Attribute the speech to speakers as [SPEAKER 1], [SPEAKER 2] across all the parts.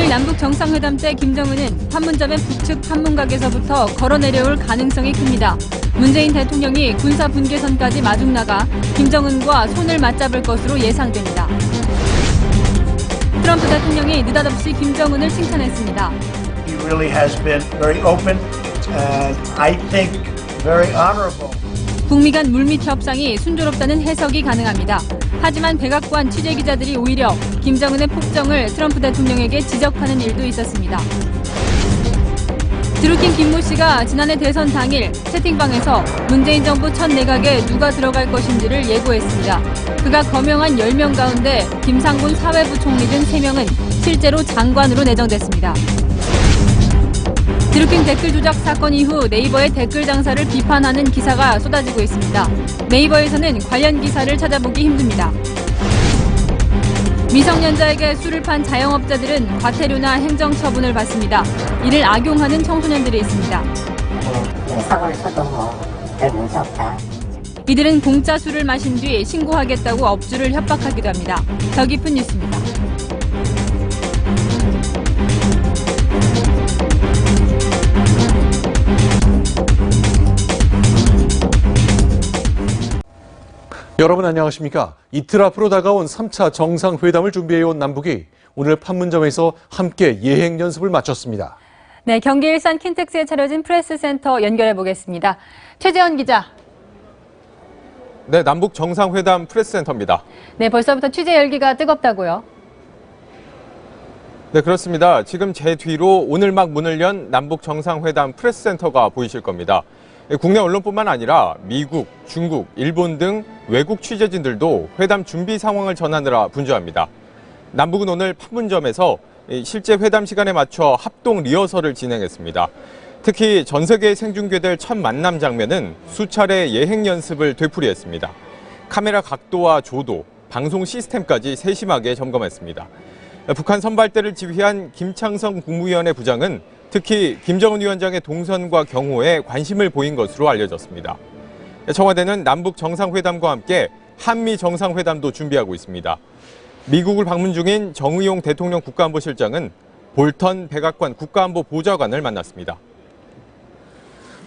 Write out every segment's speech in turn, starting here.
[SPEAKER 1] 남북 정상회담 때 김정은은 판문점의 북측 판문각에서부터 걸어 내려올 가능성이 큽니다. 문재인 대통령이 군사 분계선까지 마중 나가 김정은과 손을 맞잡을 것으로 예상됩니다. 트럼프 대통령이 느닷없이 김정은을 칭찬했습니다.
[SPEAKER 2] He really has been very open and I think very honorable.
[SPEAKER 1] 북미 간 물밑 협상이 순조롭다는 해석이 가능합니다. 하지만 백악관 취재기자들이 오히려 김정은의 폭정을 트럼프 대통령에게 지적하는 일도 있었습니다. 드루킹 김모 씨가 지난해 대선 당일 채팅방에서 문재인 정부 첫 내각에 누가 들어갈 것인지를 예고했습니다. 그가 거명한 10명 가운데 김상곤 사회부 총리 등 3명은 실제로 장관으로 내정됐습니다. 드루킹 댓글 조작 사건 이후 네이버의 댓글 장사를 비판하는 기사가 쏟아지고 있습니다. 네이버에서는 관련 기사를 찾아보기 힘듭니다. 미성년자에게 술을 판 자영업자들은 과태료나 행정처분을 받습니다. 이를 악용하는 청소년들이 있습니다.
[SPEAKER 3] 사고를 쳐도 별 문제 없다.
[SPEAKER 1] 이들은 공짜 술을 마신 뒤 신고하겠다고 업주를 협박하기도 합니다. 더 깊은 뉴스입니다.
[SPEAKER 4] 여러분 안녕하십니까? 이틀 앞으로 다가온 3차 정상회담을 준비해온 남북이 오늘 판문점에서 함께 예행 연습을 마쳤습니다.
[SPEAKER 1] 네, 경기 일산 킨텍스에 차려진 프레스센터 연결해 보겠습니다. 최재원 기자.
[SPEAKER 5] 네, 남북 정상회담 프레스센터입니다.
[SPEAKER 1] 네, 벌써부터 취재 열기가 뜨겁다고요?
[SPEAKER 5] 네, 그렇습니다. 지금 제 뒤로 오늘 막 문을 연 남북 정상회담 프레스센터가 보이실 겁니다. 국내 언론뿐만 아니라 미국, 중국, 일본 등 외국 취재진들도 회담 준비 상황을 전하느라 분주합니다. 남북은 오늘 판문점에서 실제 회담 시간에 맞춰 합동 리허설을 진행했습니다. 특히 전 세계에 생중계될 첫 만남 장면은 수차례 예행 연습을 되풀이했습니다. 카메라 각도와 조도, 방송 시스템까지 세심하게 점검했습니다. 북한 선발대를 지휘한 김창성 국무위원회 부장은 특히 김정은 위원장의 동선과 경호에 관심을 보인 것으로 알려졌습니다. 청와대는 남북 정상회담과 함께 한미 정상회담도 준비하고 있습니다. 미국을 방문 중인 정의용 대통령 국가안보실장은 볼턴 백악관 국가안보 보좌관을 만났습니다.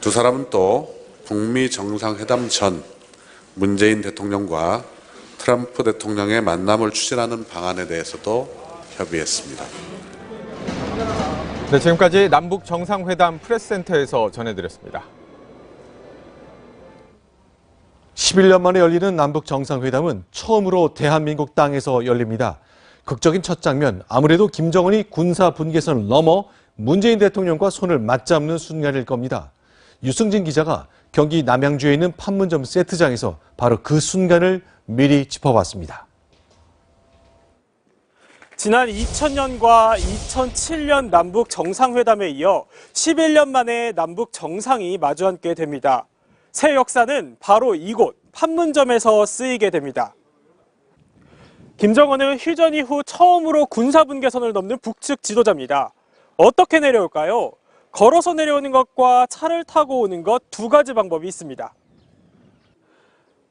[SPEAKER 6] 두 사람은 또 북미 정상회담 전 문재인 대통령과 트럼프 대통령의 만남을 추진하는 방안에 대해서도 협의했습니다.
[SPEAKER 5] 네, 지금까지 남북 정상회담 프레스센터에서 전해드렸습니다.
[SPEAKER 4] 11년 만에 열리는 남북 정상회담은 처음으로 대한민국 땅에서 열립니다. 극적인 첫 장면, 아무래도 김정은이 군사 분계선을 넘어 문재인 대통령과 손을 맞잡는 순간일 겁니다. 유승진 기자가 경기 남양주에 있는 판문점 세트장에서 바로 그 순간을 미리 짚어봤습니다.
[SPEAKER 7] 지난 2000년과 2007년 남북 정상회담에 이어 11년 만에 남북 정상이 마주 앉게 됩니다. 새 역사는 바로 이곳 판문점에서 쓰이게 됩니다. 김정은은 휴전 이후 처음으로 군사분계선을 넘는 북측 지도자입니다. 어떻게 내려올까요? 걸어서 내려오는 것과 차를 타고 오는 것 두 가지 방법이 있습니다.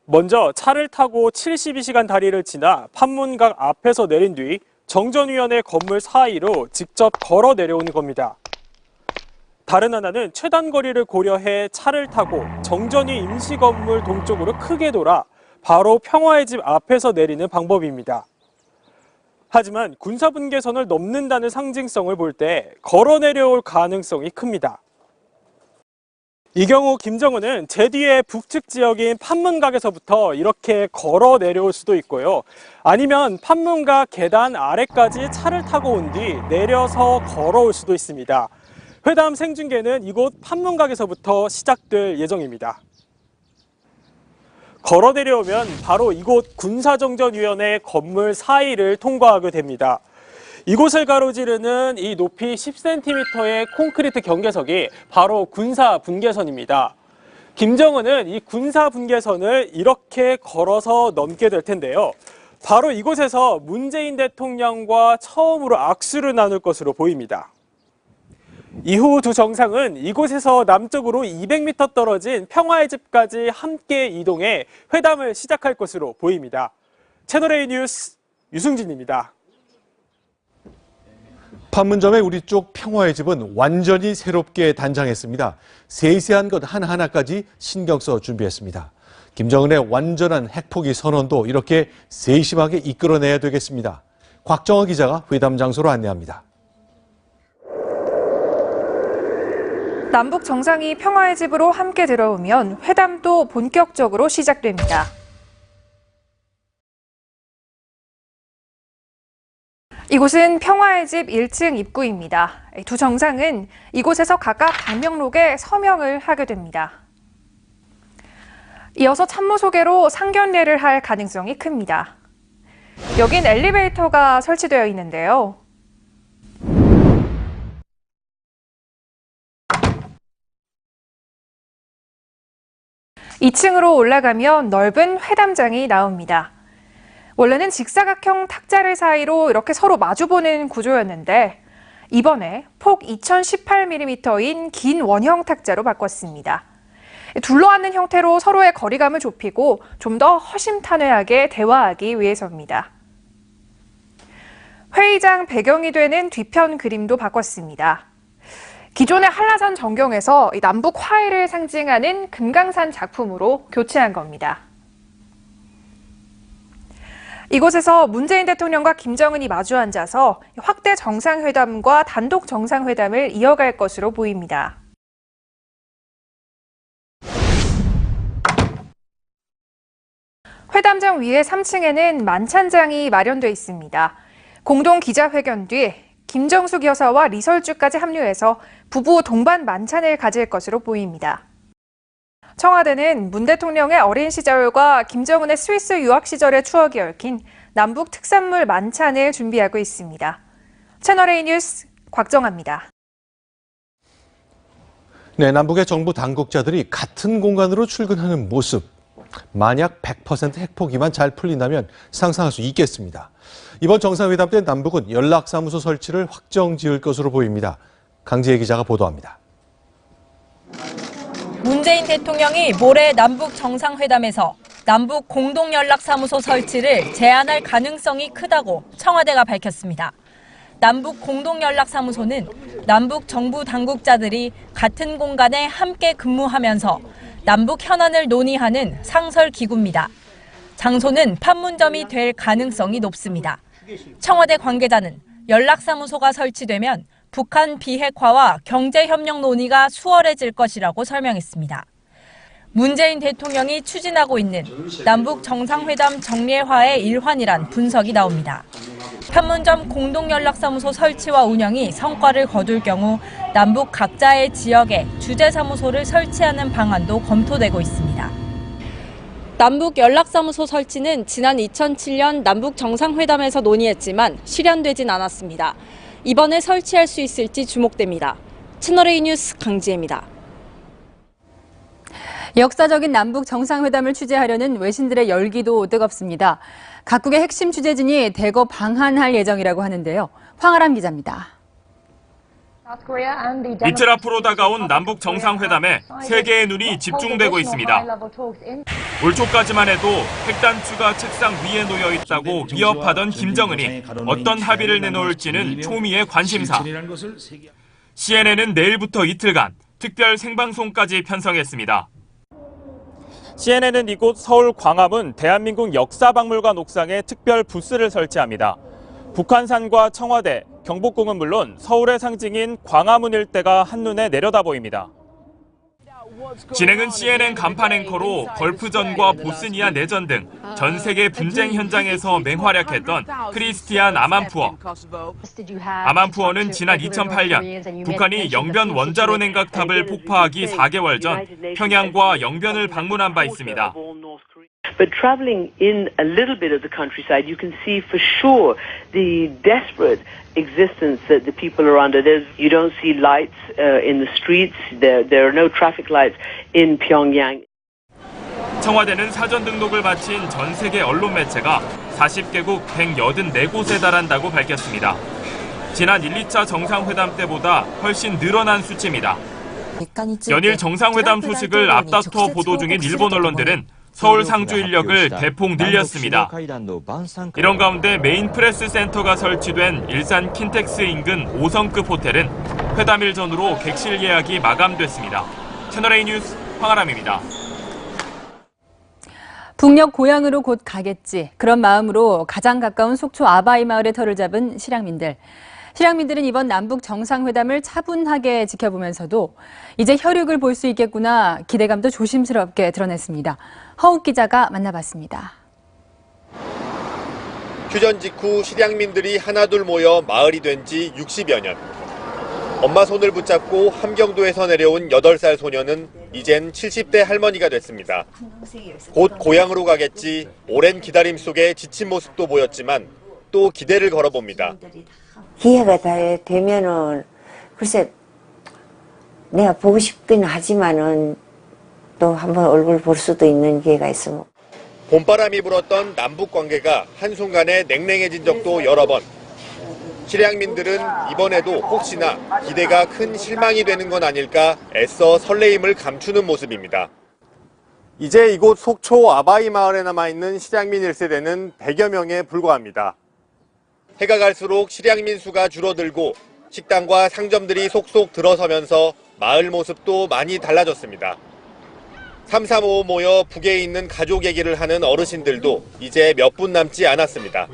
[SPEAKER 7] 먼저 차를 타고 72시간 다리를 지나 판문각 앞에서 내린 뒤 정전위원회 건물 사이로 직접 걸어 내려오는 겁니다. 다른 하나는 최단 거리를 고려해 차를 타고 정전위 임시건물 동쪽으로 크게 돌아 바로 평화의 집 앞에서 내리는 방법입니다. 하지만 군사분계선을 넘는다는 상징성을 볼 때 걸어 내려올 가능성이 큽니다. 이 경우 김정은은 제 뒤에 북측 지역인 판문각에서부터 이렇게 걸어 내려올 수도 있고요. 아니면 판문각 계단 아래까지 차를 타고 온 뒤 내려서 걸어올 수도 있습니다. 회담 생중계는 이곳 판문각에서부터 시작될 예정입니다. 걸어 내려오면 바로 이곳 군사정전위원회 건물 사이를 통과하게 됩니다. 이곳을 가로지르는 이 높이 10cm의 콘크리트 경계석이 바로 군사 분계선입니다. 김정은은 이 군사 분계선을 이렇게 걸어서 넘게 될 텐데요. 바로 이곳에서 문재인 대통령과 처음으로 악수를 나눌 것으로 보입니다. 이후 두 정상은 이곳에서 남쪽으로 200m 떨어진 평화의 집까지 함께 이동해 회담을 시작할 것으로 보입니다. 채널A 뉴스 유승진입니다.
[SPEAKER 4] 판문점의 우리 쪽 평화의 집은 완전히 새롭게 단장했습니다. 세세한 것 하나하나까지 신경 써 준비했습니다. 김정은의 완전한 핵포기 선언도 이렇게 세심하게 이끌어내야 되겠습니다. 곽정화 기자가 회담 장소로 안내합니다.
[SPEAKER 8] 남북 정상이 평화의 집으로 함께 들어오면 회담도 본격적으로 시작됩니다. 이곳은 평화의 집 1층 입구입니다. 두 정상은 이곳에서 각각 방명록에 서명을 하게 됩니다. 이어서 참모 소개로 상견례를 할 가능성이 큽니다. 여긴 엘리베이터가 설치되어 있는데요. (2층으로) 올라가면 넓은 회담장이 나옵니다. 원래는 직사각형 탁자를 사이로 이렇게 서로 마주보는 구조였는데 이번에 폭 2018mm인 긴 원형 탁자로 바꿨습니다. 둘러앉는 형태로 서로의 거리감을 좁히고 좀 더 허심탄회하게 대화하기 위해서입니다. 회의장 배경이 되는 뒤편 그림도 바꿨습니다. 기존의 한라산 전경에서 남북 화해를 상징하는 금강산 작품으로 교체한 겁니다. 이곳에서 문재인 대통령과 김정은이 마주 앉아서 확대 정상회담과 단독 정상회담을 이어갈 것으로 보입니다. 회담장 위에 3층에는 만찬장이 마련돼 있습니다. 공동 기자회견 뒤 김정숙 여사와 리설주까지 합류해서 부부 동반 만찬을 가질 것으로 보입니다. 청와대는 문 대통령의 어린 시절과 김정은의 스위스 유학 시절의 추억이 얽힌 남북 특산물 만찬을 준비하고 있습니다. 채널A 뉴스 곽정아입니다.
[SPEAKER 4] 네, 남북의 정부 당국자들이 같은 공간으로 출근하는 모습. 만약 100% 핵포기만 잘 풀린다면 상상할 수 있겠습니다. 이번 정상회담 때 남북은 연락사무소 설치를 확정 지을 것으로 보입니다. 강지혜 기자가 보도합니다.
[SPEAKER 1] 문재인 대통령이 모레 남북 정상회담에서 남북 공동연락사무소 설치를 제안할 가능성이 크다고 청와대가 밝혔습니다. 남북 공동연락사무소는 남북 정부 당국자들이 같은 공간에 함께 근무하면서 남북 현안을 논의하는 상설기구입니다. 장소는 판문점이 될 가능성이 높습니다. 청와대 관계자는 연락사무소가 설치되면 북한 비핵화와 경제협력 논의가 수월해질 것이라고 설명했습니다. 문재인 대통령이 추진하고 있는 남북 정상회담 정례화의 일환이란 분석이 나옵니다. 판문점 공동연락사무소 설치와 운영이 성과를 거둘 경우 남북 각자의 지역에 주재사무소를 설치하는 방안도 검토되고 있습니다. 남북 연락사무소 설치는 지난 2007년 남북 정상회담에서 논의했지만 실현되진 않았습니다. 이번에 설치할 수 있을지 주목됩니다. 채널A 뉴스 강지혜입니다. 역사적인 남북 정상회담을 취재하려는 외신들의 열기도 뜨겁습니다. 각국의 핵심 취재진이 대거 방한할 예정이라고 하는데요. 황아람 기자입니다.
[SPEAKER 9] 이틀 앞으로 다가온 남북 정상회담에 세계의 눈이 집중되고 있습니다. 올 초까지만 해도 핵단추가 책상 위에 놓여 있다고 위협하던 김정은이 어떤 합의를 내놓을지는 초미의 관심사. CNN은 내일부터 이틀간 특별 생방송까지 편성했습니다.
[SPEAKER 7] CNN은 이곳 서울 광화문 대한민국 역사박물관 옥상에 특별 부스를 설치합니다. 북한산과 청와대, 경복궁은 물론 서울의 상징인 광화문 일대가 한눈에 내려다 보입니다.
[SPEAKER 9] 진행은 CNN 간판 앵커로 걸프전과 보스니아 내전 등 전 세계 분쟁 현장에서 맹활약했던 크리스티안 아만푸어. 아만푸어는 지난 2008년 북한이 영변 원자로 냉각탑을 폭파하기 4개월 전 평양과 영변을 방문한 바 있습니다.
[SPEAKER 10] But traveling in a little bit of the countryside, you can see for sure the desperate existence that the people are under. You don't see lights in the streets. There are no traffic lights in Pyongyang.
[SPEAKER 9] 청와대는 사전 등록을 마친 전 세계 언론 매체가 40개국 184곳에 달한다고 밝혔습니다. 지난 1, 2차 정상회담 때보다 훨씬 늘어난 수치입니다. 연일 정상회담 소식을 앞다퉈 보도 중인 일본 언론들은 서울 상주 인력을 대폭 늘렸습니다. 이런 가운데 메인 프레스 센터가 설치된 일산 킨텍스 인근 5성급 호텔은 회담일 전후로 객실 예약이 마감됐습니다. 채널A 뉴스 황아람입니다.
[SPEAKER 1] 북녘 고향으로 곧 가겠지. 그런 마음으로 가장 가까운 속초 아바이 마을의 터를 잡은 실향민들. 실향민들은 이번 남북 정상회담을 차분하게 지켜보면서도 이제 혈육을 볼 수 있겠구나 기대감도 조심스럽게 드러냈습니다. 허욱 기자가 만나봤습니다.
[SPEAKER 11] 휴전 직후 실향민들이 하나둘 모여 마을이 된 지 60여 년. 엄마 손을 붙잡고 함경도에서 내려온 8살 소녀는 이젠 70대 할머니가 됐습니다. 곧 고향으로 가겠지 오랜 기다림 속에 지친 모습도 보였지만 또 기대를 걸어봅니다.
[SPEAKER 12] 기회가 다 되면은 글쎄 내가 보고 싶긴 하지만은 또 한번 얼굴 볼 수도 있는 기회가 있으면.
[SPEAKER 11] 봄바람이 불었던 남북 관계가 한순간에 냉랭해진 적도 여러 번. 실향민들은 이번에도 혹시나 기대가 큰 실망이 되는 건 아닐까 애써 설레임을 감추는 모습입니다. 이제 이곳 속초 아바이 마을에 남아있는 실향민 1세대는 100여 명에 불과합니다. 해가 갈수록 실향민 수가 줄어들고 식당과 상점들이 속속 들어서면서 마을 모습도 많이 달라졌습니다. 335 모여 북에 있는 가족 얘기를 하는 어르신들도 이제 몇 분 남지 않았습니다.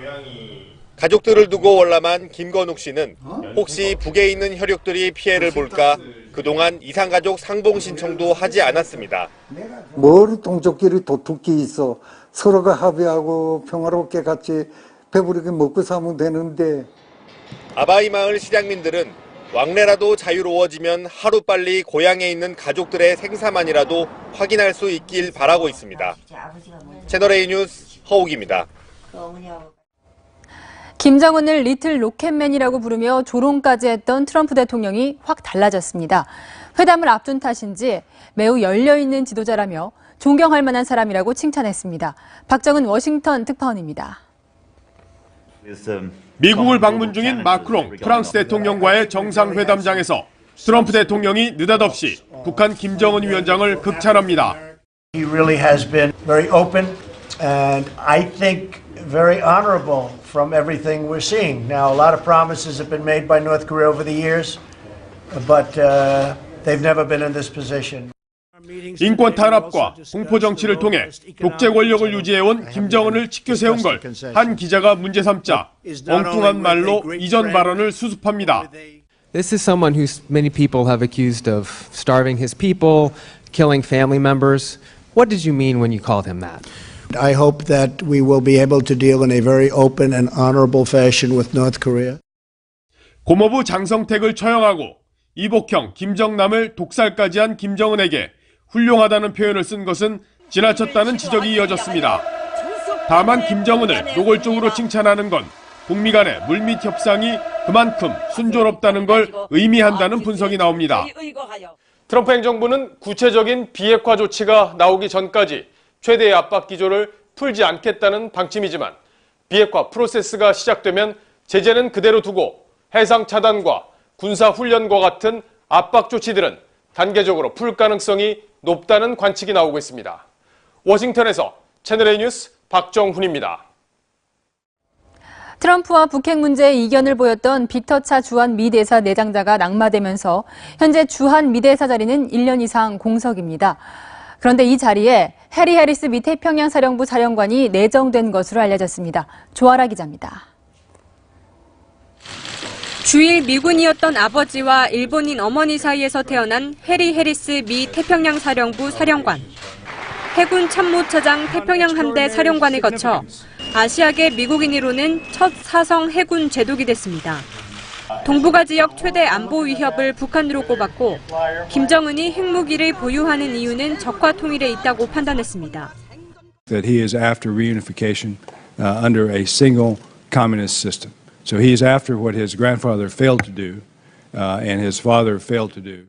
[SPEAKER 11] 가족들을 두고 월남한 김건욱 씨는 혹시 북에 있는 혈육들이 피해를 볼까 그동안 이산가족 상봉 신청도 하지 않았습니다.
[SPEAKER 13] 뭘 동족끼리 도둑이 있어. 서로가 합의하고 평화롭게 같이 배부르게 먹고 사면 되는데.
[SPEAKER 11] 아바이 마을 실향민들은 왕래라도 자유로워지면 하루빨리 고향에 있는 가족들의 생사만이라도 확인할 수 있길 바라고 있습니다. 채널A 뉴스 허욱입니다.
[SPEAKER 1] 김정은을 리틀 로켓맨이라고 부르며 조롱까지 했던 트럼프 대통령이 확 달라졌습니다. 회담을 앞둔 탓인지 매우 열려있는 지도자라며 존경할 만한 사람이라고 칭찬했습니다. 박정은 워싱턴 특파원입니다.
[SPEAKER 14] 미국을 방문 중인 마크롱 프랑스 대통령과의 정상회담장에서 트럼프 대통령이 느닷없이 북한 김정은 위원장을 극찬합니다.
[SPEAKER 2] He really has been very open and I think very honorable from everything we're seeing. Now, a lot of promises have been made by North Korea over the years, but they've never been in this position.
[SPEAKER 14] 인권 탄압과 공포 정치를 통해 독재 권력을 유지해온 김정은을 치켜 세운 걸 한 기자가 문제 삼자 엉뚱한 말로 이전 발언을 수습합니다.
[SPEAKER 15] This is someone who many people have accused of starving his people, killing family members. What did you mean when you called him that?
[SPEAKER 16] I hope that we will be able to deal in a very open and honorable fashion with North Korea.
[SPEAKER 14] 고모부 장성택을 처형하고 이복형 김정남을 독살까지 한 김정은에게 훌륭하다는 표현을 쓴 것은 지나쳤다는 지적이 이어졌습니다. 다만 김정은을 노골적으로 칭찬하는 건 북미 간의 물밑 협상이 그만큼 순조롭다는 걸 의미한다는 분석이 나옵니다. 트럼프 행정부는 구체적인 비핵화 조치가 나오기 전까지 최대의 압박 기조를 풀지 않겠다는 방침이지만 비핵화 프로세스가 시작되면 제재는 그대로 두고 해상 차단과 군사 훈련과 같은 압박 조치들은 단계적으로 풀 가능성이 높다는 관측이 나오고 있습니다. 워싱턴에서 채널A 뉴스 박정훈입니다.
[SPEAKER 1] 트럼프와 북핵 문제에 이견을 보였던 빅터 차 주한 미 대사 내장자가 낙마되면서 현재 주한 미 대사 자리는 1년 이상 공석입니다. 그런데 이 자리에 해리 해리스 미 태평양 사령부 사령관이 내정된 것으로 알려졌습니다. 조아라 기자입니다.
[SPEAKER 17] 주일 미군이었던 아버지와 일본인 어머니 사이에서 태어난 해리 해리스 미 태평양 사령부 사령관. 해군 참모차장 태평양 함대 사령관을 거쳐 아시아계 미국인으로는 첫 사성 해군 제독이 됐습니다. 동북아 지역 최대 안보 위협을 북한으로 꼽았고 김정은이 핵무기를 보유하는 이유는 적화 통일에 있다고 판단했습니다.
[SPEAKER 18] That he is after reunification under a single communist system. So he is after what his grandfather failed to do and his father failed to do.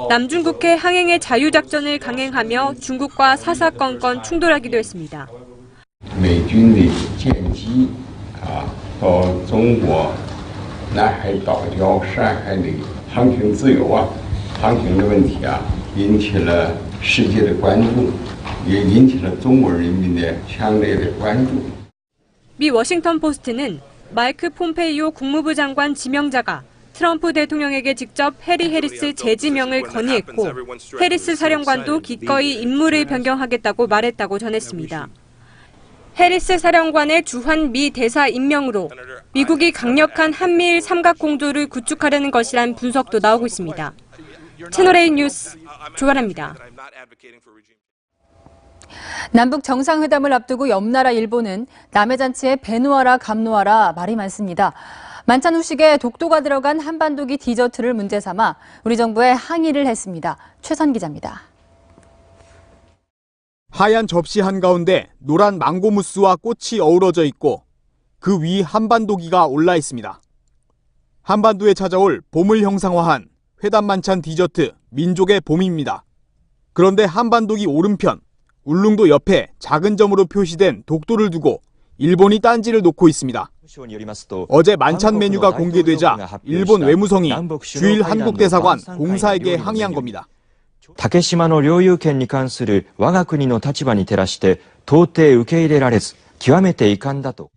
[SPEAKER 17] 남중국해 항행의 자유작전을 강행하며 중국과 사사건건 충돌하기도 했습니다.
[SPEAKER 19] 美军的舰机到中国南海岛礁山海里航行自由航行的问题引起了世界的关注。也引起了中国人民的强烈的关注。
[SPEAKER 17] 미 워싱턴 포스트는 마이크 폼페이오 국무부 장관 지명자가 트럼프 대통령에게 직접 해리 해리스 재지명을 건의했고 해리스 사령관도 기꺼이 임무를 변경하겠다고 말했다고 전했습니다. 해리스 사령관의 주한 미 대사 임명으로 미국이 강력한 한미일 삼각공조를 구축하려는 것이란 분석도 나오고 있습니다. 채널A 뉴스 조아라입니다.
[SPEAKER 1] 남북 정상회담을 앞두고 옆나라 일본은 남의 잔치에 배 놓아라 감 놓아라 말이 많습니다. 만찬 후식에 독도가 들어간 한반도기 디저트를 문제 삼아 우리 정부에 항의를 했습니다. 최선 기자입니다.
[SPEAKER 20] 하얀 접시 한가운데 노란 망고무스와 꽃이 어우러져 있고 그 위 한반도기가 올라 있습니다. 한반도에 찾아올 봄을 형상화한 회담 만찬 디저트 민족의 봄입니다. 그런데 한반도기 오른편 울릉도 옆에 작은 점으로 표시된 독도를 두고 일본이 딴지를 놓고 있습니다. 어제 만찬 메뉴가 공개되자 일본 외무성이 주일 한국대사관 공사에게 항의한 겁니다.
[SPEAKER 21] 竹島の領有権に関する我が国の立場に照らして到底受け入れられず極めて遺憾だと.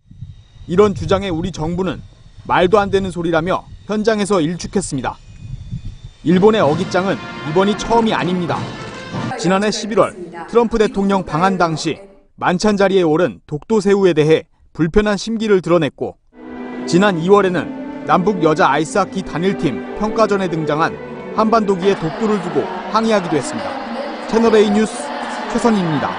[SPEAKER 20] 이런 주장에 우리 정부는 말도 안 되는 소리라며 현장에서 일축했습니다. 일본의 어깃장은 이번이 처음이 아닙니다. 지난해 11월 트럼프 대통령 방한 당시 만찬 자리에 오른 독도새우에 대해 불편한 심기를 드러냈고 지난 2월에는 남북 여자 아이스하키 단일팀 평가전에 등장한 한반도기에 독도를 두고 항의하기도 했습니다. 채널A 뉴스 최선희입니다.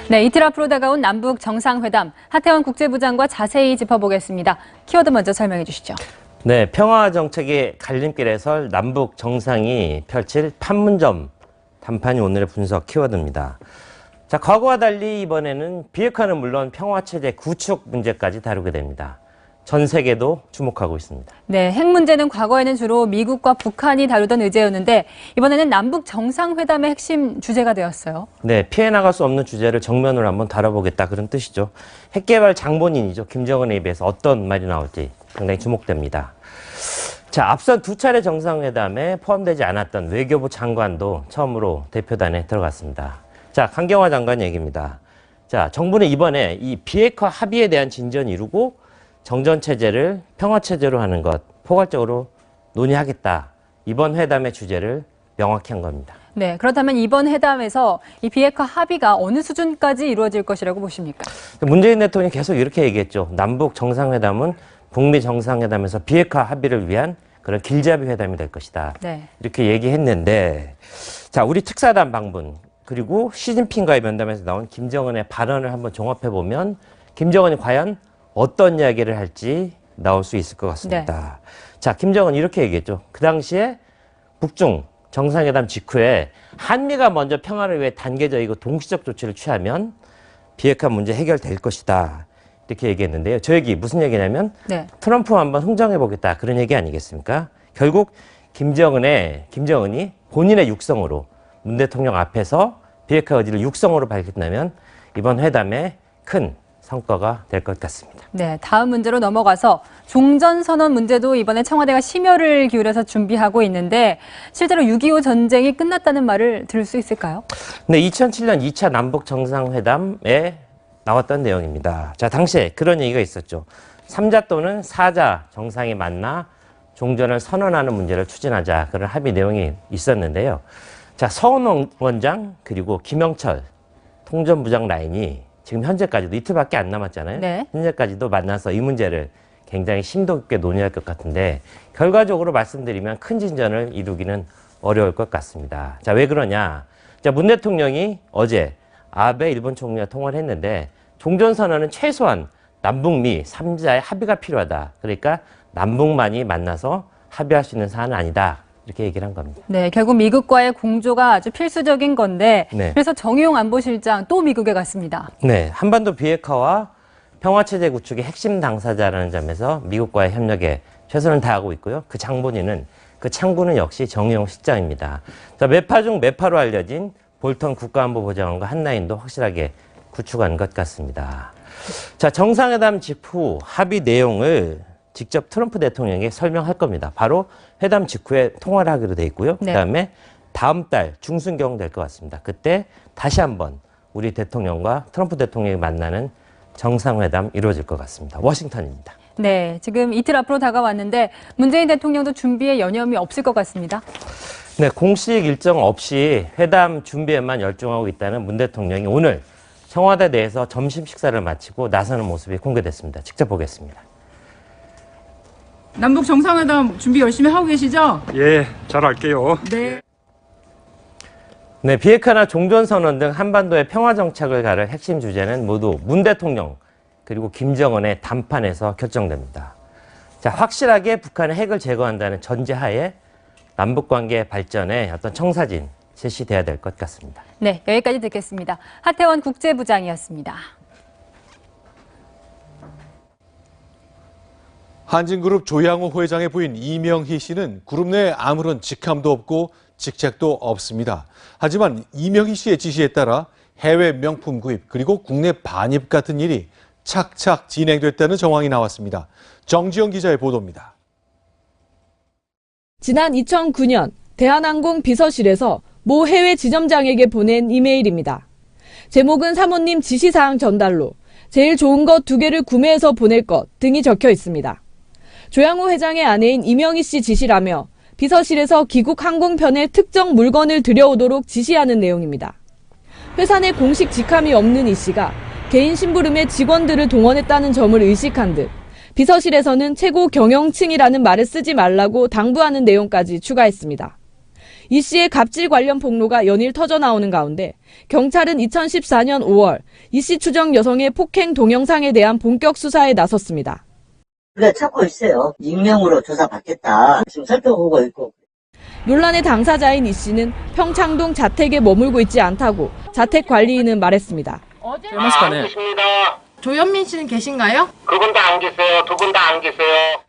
[SPEAKER 1] 네, 이틀 앞으로 다가온 남북 정상회담, 하태원 국제부장과 자세히 짚어보겠습니다. 키워드 먼저 설명해 주시죠.
[SPEAKER 22] 네, 평화 정책의 갈림길에 설 남북 정상이 펼칠 판문점 담판이 오늘의 분석 키워드입니다. 자, 과거와 달리 이번에는 비핵화는 물론 평화체제 구축 문제까지 다루게 됩니다. 전 세계도 주목하고 있습니다.
[SPEAKER 1] 네, 핵 문제는 과거에는 주로 미국과 북한이 다루던 의제였는데 이번에는 남북 정상회담의 핵심 주제가 되었어요.
[SPEAKER 22] 네, 피해 나갈 수 없는 주제를 정면으로 한번 다뤄보겠다 그런 뜻이죠. 핵개발 장본인이죠. 김정은에 비해서 어떤 말이 나올지 상당히 주목됩니다. 자, 앞선 두 차례 정상회담에 포함되지 않았던 외교부 장관도 처음으로 대표단에 들어갔습니다. 자, 강경화 장관 얘기입니다. 자, 정부는 이번에 이 비핵화 합의에 대한 진전을 이루고 정전체제를 평화체제로 하는 것 포괄적으로 논의하겠다. 이번 회담의 주제를 명확히 한 겁니다.
[SPEAKER 1] 네, 그렇다면 이번 회담에서 이 비핵화 합의가 어느 수준까지 이루어질 것이라고 보십니까?
[SPEAKER 22] 문재인 대통령이 계속 이렇게 얘기했죠. 남북 정상회담은 북미 정상회담에서 비핵화 합의를 위한 그런 길잡이 회담이 될 것이다.
[SPEAKER 1] 네.
[SPEAKER 22] 이렇게 얘기했는데 자, 우리 특사단 방문 그리고 시진핑과의 면담에서 나온 김정은의 발언을 한번 종합해보면 김정은이 과연 어떤 이야기를 할지 나올 수 있을 것 같습니다. 네. 자, 김정은 이렇게 얘기했죠. 그 당시에 북중 정상회담 직후에 한미가 먼저 평화를 위해 단계적이고 동시적 조치를 취하면 비핵화 문제 해결될 것이다. 이렇게 얘기했는데요. 저 얘기 무슨 얘기냐면 네. 트럼프 한번 흥정해보겠다. 그런 얘기 아니겠습니까? 결국 김정은이 본인의 육성으로 문 대통령 앞에서 비핵화 의지를 육성으로 밝힌다면 이번 회담에 큰 성과가 될 것 같습니다.
[SPEAKER 1] 네, 다음 문제로 넘어가서 종전선언 문제도 이번에 청와대가 심혈을 기울여서 준비하고 있는데 실제로 6.25 전쟁이 끝났다는 말을 들을 수 있을까요?
[SPEAKER 22] 네, 2007년 2차 남북 정상회담에 나왔던 내용입니다. 자, 당시에 그런 얘기가 있었죠. 3자 또는 4자 정상이 만나 종전을 선언하는 문제를 추진하자. 그런 합의 내용이 있었는데요. 자, 서훈 원장 그리고 김영철 통전부장 라인이 지금 현재까지도 이틀밖에 안 남았잖아요. 네. 현재까지도 만나서 이 문제를 굉장히 심도 깊게 논의할 것 같은데 결과적으로 말씀드리면 큰 진전을 이루기는 어려울 것 같습니다. 자, 왜 그러냐? 자, 문 대통령이 어제 아베 일본 총리와 통화를 했는데 종전선언은 최소한 남북미 3자의 합의가 필요하다. 그러니까 남북만이 만나서 합의할 수 있는 사안은 아니다. 이렇게 얘기를 한 겁니다.
[SPEAKER 1] 네, 결국 미국과의 공조가 아주 필수적인 건데
[SPEAKER 22] 네.
[SPEAKER 1] 그래서 정의용 안보실장 또 미국에 갔습니다.
[SPEAKER 22] 네, 한반도 비핵화와 평화체제 구축의 핵심 당사자라는 점에서 미국과의 협력에 최선을 다하고 있고요. 그 창구는 역시 정의용 실장입니다. 자, 매파 중 매파로 알려진 볼턴 국가안보보좌관과 한라인도 확실하게 구축한 것 같습니다. 자, 정상회담 직후 합의 내용을 직접 트럼프 대통령에게 설명할 겁니다. 바로 회담 직후에 통화를 하기로 돼 있고요.
[SPEAKER 1] 네.
[SPEAKER 22] 그다음에 다음 달 중순경 될 것 같습니다. 그때 다시 한번 우리 대통령과 트럼프 대통령이 만나는 정상회담 이루어질 것 같습니다. 워싱턴입니다.
[SPEAKER 1] 네, 지금 이틀 앞으로 다가왔는데 문재인 대통령도 준비에 여념이 없을 것 같습니다.
[SPEAKER 22] 네, 공식 일정 없이 회담 준비에만 열중하고 있다는 문 대통령이 오늘 청와대 내에서 점심 식사를 마치고 나서는 모습이 공개됐습니다. 직접 보겠습니다.
[SPEAKER 3] 남북 정상회담 준비 열심히 하고 계시죠?
[SPEAKER 6] 예, 잘할게요.
[SPEAKER 3] 네.
[SPEAKER 22] 네, 비핵화나 종전선언 등 한반도의 평화정착을 가를 핵심 주제는 모두 문 대통령 그리고 김정은의 담판에서 결정됩니다. 자, 확실하게 북한의 핵을 제거한다는 전제하에 남북관계 발전에 어떤 청사진 제시돼야 될 것 같습니다.
[SPEAKER 1] 네, 여기까지 듣겠습니다. 하태원 국제부장이었습니다.
[SPEAKER 4] 한진그룹 조양호 회장의 부인 이명희 씨는 그룹 내에 아무런 직함도 없고 직책도 없습니다. 하지만 이명희 씨의 지시에 따라 해외 명품 구입 그리고 국내 반입 같은 일이 착착 진행됐다는 정황이 나왔습니다. 정지영 기자의 보도입니다.
[SPEAKER 23] 지난 2009년 대한항공 비서실에서 모 해외 지점장에게 보낸 이메일입니다. 제목은 사모님 지시사항 전달로 제일 좋은 것 2개를 구매해서 보낼 것 등이 적혀 있습니다. 조양호 회장의 아내인 이명희 씨 지시라며 비서실에서 귀국 항공편에 특정 물건을 들여오도록 지시하는 내용입니다. 회사 내 공식 직함이 없는 이 씨가 개인 심부름에 직원들을 동원했다는 점을 의식한 듯 비서실에서는 최고 경영층이라는 말을 쓰지 말라고 당부하는 내용까지 추가했습니다. 이 씨의 갑질 관련 폭로가 연일 터져나오는 가운데 경찰은 2014년 5월 이 씨 추정 여성의 폭행 동영상에 대한 본격 수사에 나섰습니다.
[SPEAKER 24] 우리가 찾고 있어요. 익명으로 조사받겠다. 지금 살펴보고 있고.
[SPEAKER 23] 논란의 당사자인 이 씨는 평창동 자택에 머물고 있지 않다고 자택 관리인은 말했습니다.
[SPEAKER 3] 조현민 씨는 계신가요?
[SPEAKER 24] 그분 다 안 계세요. 2분 다 안 계세요.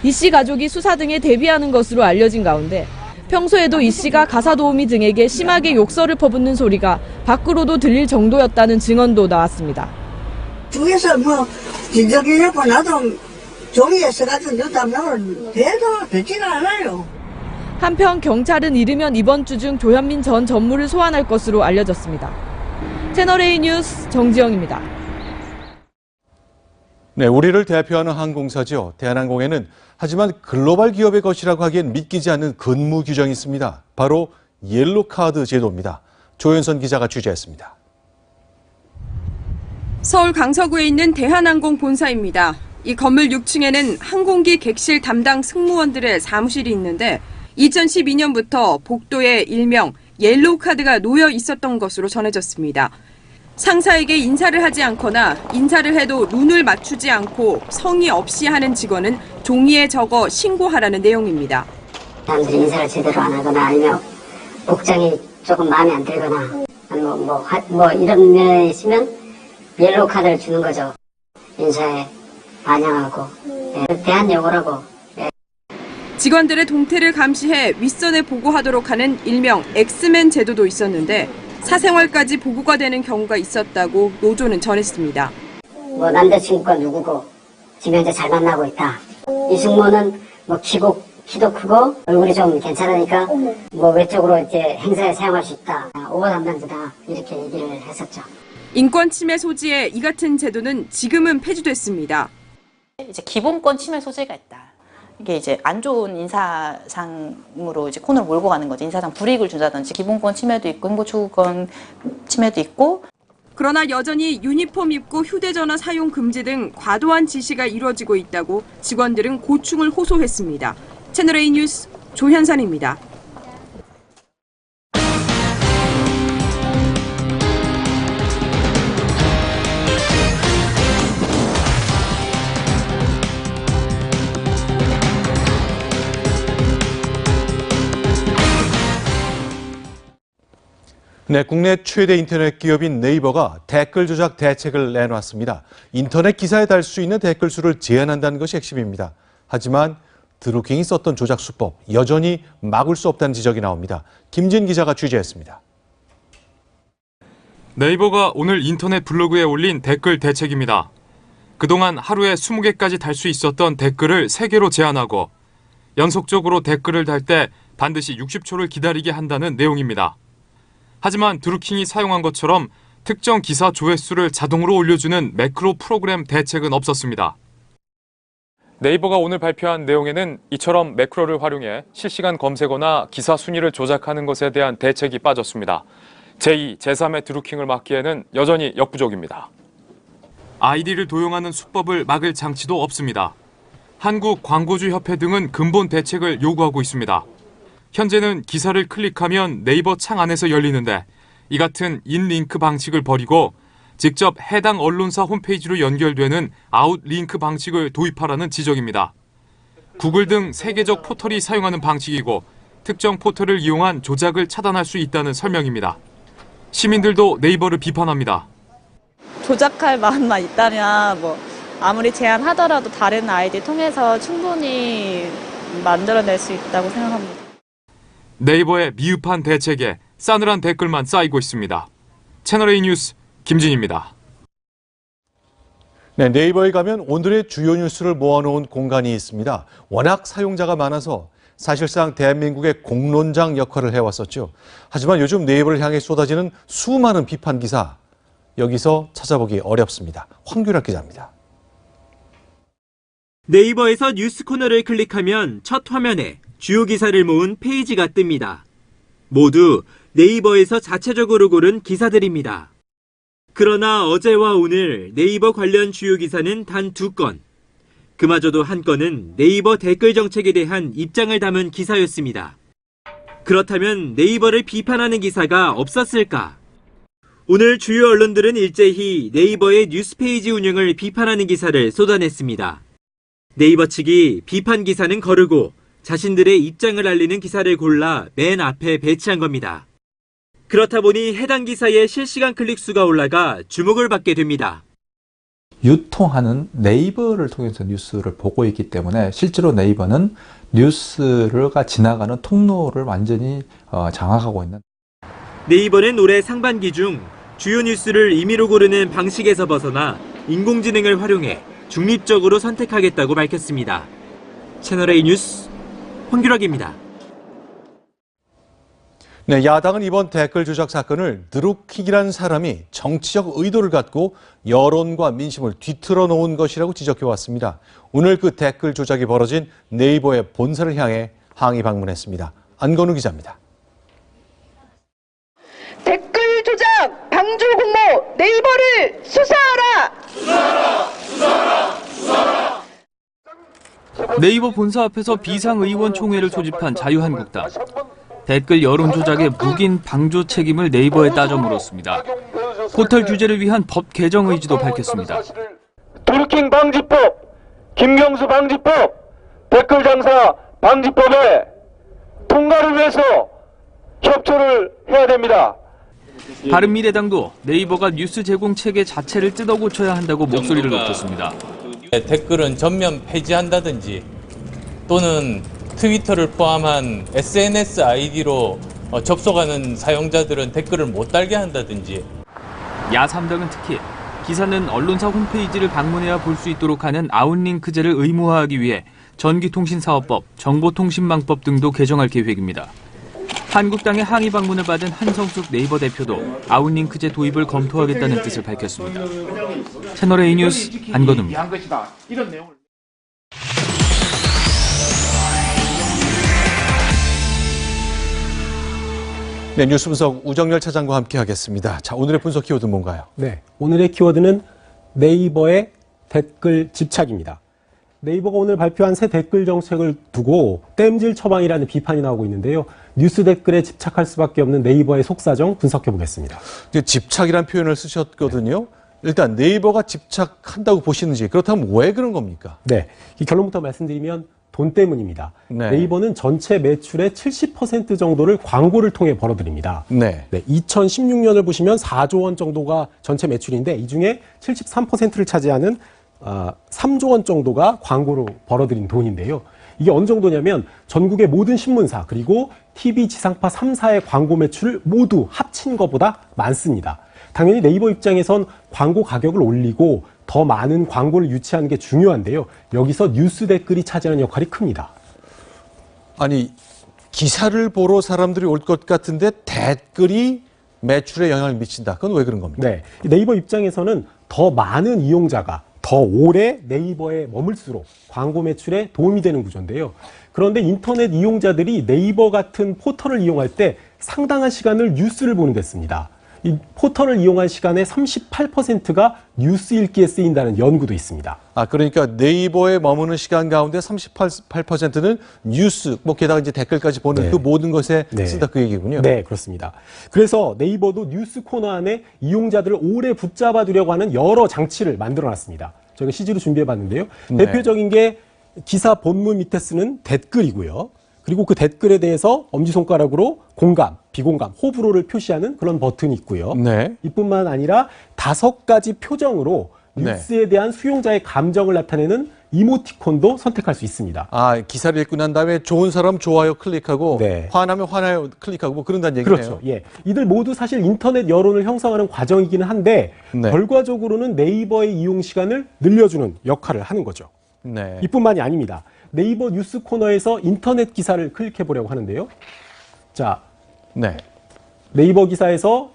[SPEAKER 23] 이 씨 가족이 수사 등에 대비하는 것으로 알려진 가운데 평소에도 이 씨가 가사도우미 등에게 심하게 욕설을 퍼붓는 소리가 밖으로도 들릴 정도였다는 증언도 나왔습니다.
[SPEAKER 24] 중에서 진적이려고 나도 종이에 써가지고 넣다면 돼도 되지가 않아요.
[SPEAKER 23] 한편 경찰은 이르면 이번 주 중 조현민 전 전무를 소환할 것으로 알려졌습니다. 채널A 뉴스 정지영입니다.
[SPEAKER 4] 네, 우리를 대표하는 항공사죠. 대한항공에는 하지만 글로벌 기업의 것이라고 하기엔 믿기지 않는 근무 규정이 있습니다. 바로 옐로카드 제도입니다. 조현선 기자가 취재했습니다.
[SPEAKER 17] 서울 강서구에 있는 대한항공 본사입니다. 이 건물 6층에는 항공기 객실 담당 승무원들의 사무실이 있는데 2012년부터 복도에 일명 옐로우카드가 놓여 있었던 것으로 전해졌습니다. 상사에게 인사를 하지 않거나 인사를 해도 눈을 맞추지 않고 성의 없이 하는 직원은 종이에 적어 신고하라는 내용입니다.
[SPEAKER 25] 사람들이 인사를 제대로 안 하거나 아니면 복장이 조금 마음에 안 들거나 뭐 이런 면에 있으면 옐로우 카드를 주는 거죠. 인사에 반영하고 대한 요구라고.
[SPEAKER 17] 직원들의 동태를 감시해 윗선에 보고하도록 하는 일명 엑스맨 제도도 있었는데 사생활까지 보고가 되는 경우가 있었다고 노조는 전했습니다.
[SPEAKER 25] 뭐 남자친구가 누구고 지금 현재 잘 만나고 있다. 이 승무원은 뭐 키도 크고 얼굴이 좀 괜찮으니까 뭐 외적으로 이제 행사에 사용할 수 있다. 오버 담당자다 이렇게 얘기를 했었죠.
[SPEAKER 17] 인권 침해 소지의 이 같은 제도는 지금은 폐지됐습니다.
[SPEAKER 26] 이제 기본권 침해 소지가 있다. 이게 이제 안 좋은 인사상으로 이제 코너를 몰고 가는 거죠. 인사상 불이익을 준다든지 기본권 침해도 있고 행복추구권 침해도 있고.
[SPEAKER 17] 그러나 여전히 유니폼 입고 휴대전화 사용 금지 등 과도한 지시가 이루어지고 있다고 직원들은 고충을 호소했습니다. 채널A 뉴스 조현선입니다.
[SPEAKER 4] 네, 국내 최대 인터넷 기업인 네이버가 댓글 조작 대책을 내놨습니다. 인터넷 기사에 달 수 있는 댓글 수를 제한한다는 것이 핵심입니다. 하지만 드루킹이 썼던 조작 수법 여전히 막을 수 없다는 지적이 나옵니다. 김진 기자가 취재했습니다.
[SPEAKER 27] 네이버가 오늘 인터넷 블로그에 올린 댓글 대책입니다.
[SPEAKER 5] 그동안 하루에 20개까지 달 수 있었던 댓글을 3개로 제한하고 연속적으로 댓글을 달 때 반드시 60초를 기다리게 한다는 내용입니다. 하지만 드루킹이 사용한 것처럼 특정 기사 조회수를 자동으로 올려주는 매크로 프로그램 대책은 없었습니다. 네이버가 오늘 발표한 내용에는 이처럼 매크로를 활용해 실시간 검색어나 기사 순위를 조작하는 것에 대한 대책이 빠졌습니다. 제2, 제3의 드루킹을 막기에는 여전히 역부족입니다. 아이디를 도용하는 수법을 막을 장치도 없습니다. 한국광고주협회 등은 근본 대책을 요구하고 있습니다. 현재는 기사를 클릭하면 네이버 창 안에서 열리는데 이 같은 인링크 방식을 버리고 직접 해당 언론사 홈페이지로 연결되는 아웃링크 방식을 도입하라는 지적입니다. 구글 등 세계적 포털이 사용하는 방식이고 특정 포털을 이용한 조작을 차단할 수 있다는 설명입니다. 시민들도 네이버를 비판합니다.
[SPEAKER 6] 조작할 마음만 있다면 아무리 제한하더라도 다른 아이디 통해서 충분히 만들어낼 수 있다고 생각합니다.
[SPEAKER 5] 네이버의 미흡한 대책에 싸늘한 댓글만 쌓이고 있습니다. 채널A 뉴스 김진입니다.
[SPEAKER 4] 네, 네이버에 가면 오늘의 주요 뉴스를 모아놓은 공간이 있습니다. 워낙 사용자가 많아서 사실상 대한민국의 공론장 역할을 해왔었죠. 하지만 요즘 네이버를 향해 쏟아지는 수많은 비판 기사, 여기서 찾아보기 어렵습니다. 황규락 기자입니다.
[SPEAKER 7] 네이버에서 뉴스 코너를 클릭하면 첫 화면에 주요 기사를 모은 페이지가 뜹니다. 모두 네이버에서 자체적으로 고른 기사들입니다. 그러나 어제와 오늘 네이버 관련 주요 기사는 단 2건. 그마저도 한 건은 네이버 댓글 정책에 대한 입장을 담은 기사였습니다. 그렇다면 네이버를 비판하는 기사가 없었을까? 오늘 주요 언론들은 일제히 네이버의 뉴스페이지 운영을 비판하는 기사를 쏟아냈습니다. 네이버 측이 비판 기사는 거르고 자신들의 입장을 알리는 기사를 골라 맨 앞에 배치한 겁니다. 그렇다 보니 해당 기사의 실시간 클릭 수가 올라가 주목을 받게 됩니다.
[SPEAKER 8] 유통하는 네이버를 통해서 뉴스를 보고 있기 때문에 실제로 네이버는 뉴스가 지나가는 통로를 완전히 장악하고 있는.
[SPEAKER 7] 네이버는 올해 상반기 중 주요 뉴스를 임의로 고르는 방식에서 벗어나 인공지능을 활용해 중립적으로 선택하겠다고 밝혔습니다. 채널A 뉴스 황규락입니다.
[SPEAKER 4] 네, 야당은 이번 댓글 조작 사건을 드루킹이라는 사람이 정치적 의도를 갖고 여론과 민심을 뒤틀어 놓은 것이라고 지적해왔습니다. 오늘 그 댓글 조작이 벌어진 네이버의 본사를 향해 항의 방문했습니다. 안건우 기자입니다.
[SPEAKER 9] 댓글 조작 방조 공모 네이버를 수사하라! 수사하라! 수사하라! 수사하라!
[SPEAKER 10] 네이버 본사 앞에서 비상의원총회를 소집한 자유한국당. 댓글 여론 조작의 묵인 방조 책임을 네이버에 따져 물었습니다. 포털 규제를 위한 법 개정 의지도 밝혔습니다.
[SPEAKER 9] 드루킹 방지법, 김경수 방지법, 댓글 장사 방지법에 통과를 위해서 협조를 해야 됩니다.
[SPEAKER 10] 바른미래당도 네이버가 뉴스 제공 체계 자체를 뜯어 고쳐야 한다고 목소리를 높였습니다.
[SPEAKER 27] 댓글은 전면 폐지한다든지 또는 트위터를 포함한 SNS 아이디로 접속하는 사용자들은 댓글을 못 달게 한다든지.
[SPEAKER 10] 야3당은 특히 기사는 언론사 홈페이지를 방문해야 볼 수 있도록 하는 아웃링크제를 의무화하기 위해 전기통신사업법, 정보통신망법 등도 개정할 계획입니다. 한국당의 항의 방문을 받은 한성숙 네이버 대표도 아웃링크제 도입을 검토하겠다는 뜻을 밝혔습니다. 채널A 뉴스 안건우입니다.
[SPEAKER 4] 네, 뉴스 분석 우정열 차장과 함께하겠습니다. 자, 오늘의 분석 키워드는 뭔가요?
[SPEAKER 28] 네, 오늘의 키워드는 네이버의 댓글 집착입니다. 네이버가 오늘 발표한 새 댓글 정책을 두고 땜질 처방이라는 비판이 나오고 있는데요. 뉴스 댓글에 집착할 수밖에 없는 네이버의 속사정 분석해 보겠습니다.
[SPEAKER 4] 집착이라는 표현을 쓰셨거든요. 일단 네이버가 집착한다고 보시는지, 그렇다면 왜 그런 겁니까?
[SPEAKER 28] 네, 이 결론부터 말씀드리면 돈 때문입니다.
[SPEAKER 4] 네.
[SPEAKER 28] 네이버는 전체 매출의 70% 정도를 광고를 통해 벌어들입니다.
[SPEAKER 4] 네.
[SPEAKER 28] 2016년을 보시면 4조 원 정도가 전체 매출인데 이 중에 73%를 차지하는 3조 원 정도가 광고로 벌어들인 돈인데요. 이게 어느 정도냐면 전국의 모든 신문사 그리고 TV 지상파 3사의 광고 매출을 모두 합친 것보다 많습니다. 당연히 네이버 입장에선 광고 가격을 올리고 더 많은 광고를 유치하는 게 중요한데요. 여기서 뉴스 댓글이 차지하는 역할이 큽니다.
[SPEAKER 4] 아니, 기사를 보러 사람들이 올 것 같은데 댓글이 매출에 영향을 미친다. 그건 왜 그런 겁니까?
[SPEAKER 28] 네, 네이버 입장에서는 더 많은 이용자가 더 오래 네이버에 머물수록 광고 매출에 도움이 되는 구조인데요. 그런데 인터넷 이용자들이 네이버 같은 포털을 이용할 때 상당한 시간을 뉴스를 보는 데 씁니다. 이 포털을 이용한 시간의 38%가 뉴스 읽기에 쓰인다는 연구도 있습니다.
[SPEAKER 4] 그러니까 네이버에 머무는 시간 가운데 38%는 뉴스, 게다가 이제 댓글까지 보는 그 모든 것에 쓴다 그 얘기군요.
[SPEAKER 28] 네, 그렇습니다. 그래서 네이버도 뉴스 코너 안에 이용자들을 오래 붙잡아 두려고 하는 여러 장치를 만들어 놨습니다. 저희가 CG로 준비해 봤는데요. 대표적인 게 기사 본문 밑에 쓰는 댓글이고요. 그리고 그 댓글에 대해서 엄지손가락으로 공감, 비공감, 호불호를 표시하는 그런 버튼이 있고요. 이뿐만 아니라 5가지 표정으로 뉴스에 대한 수용자의 감정을 나타내는 이모티콘도 선택할 수 있습니다.
[SPEAKER 4] 기사를 읽고 난 다음에 좋은 사람 좋아요 클릭하고 화나면 화나요 클릭하고 그런다는 얘기네요.
[SPEAKER 28] 그렇죠. 예. 이들 모두 사실 인터넷 여론을 형성하는 과정이기는 한데 결과적으로는 네이버의 이용 시간을 늘려주는 역할을 하는 거죠. 이뿐만이 아닙니다. 네이버 뉴스 코너에서 인터넷 기사를 클릭해 보려고 하는데요. 자, 네이버 기사에서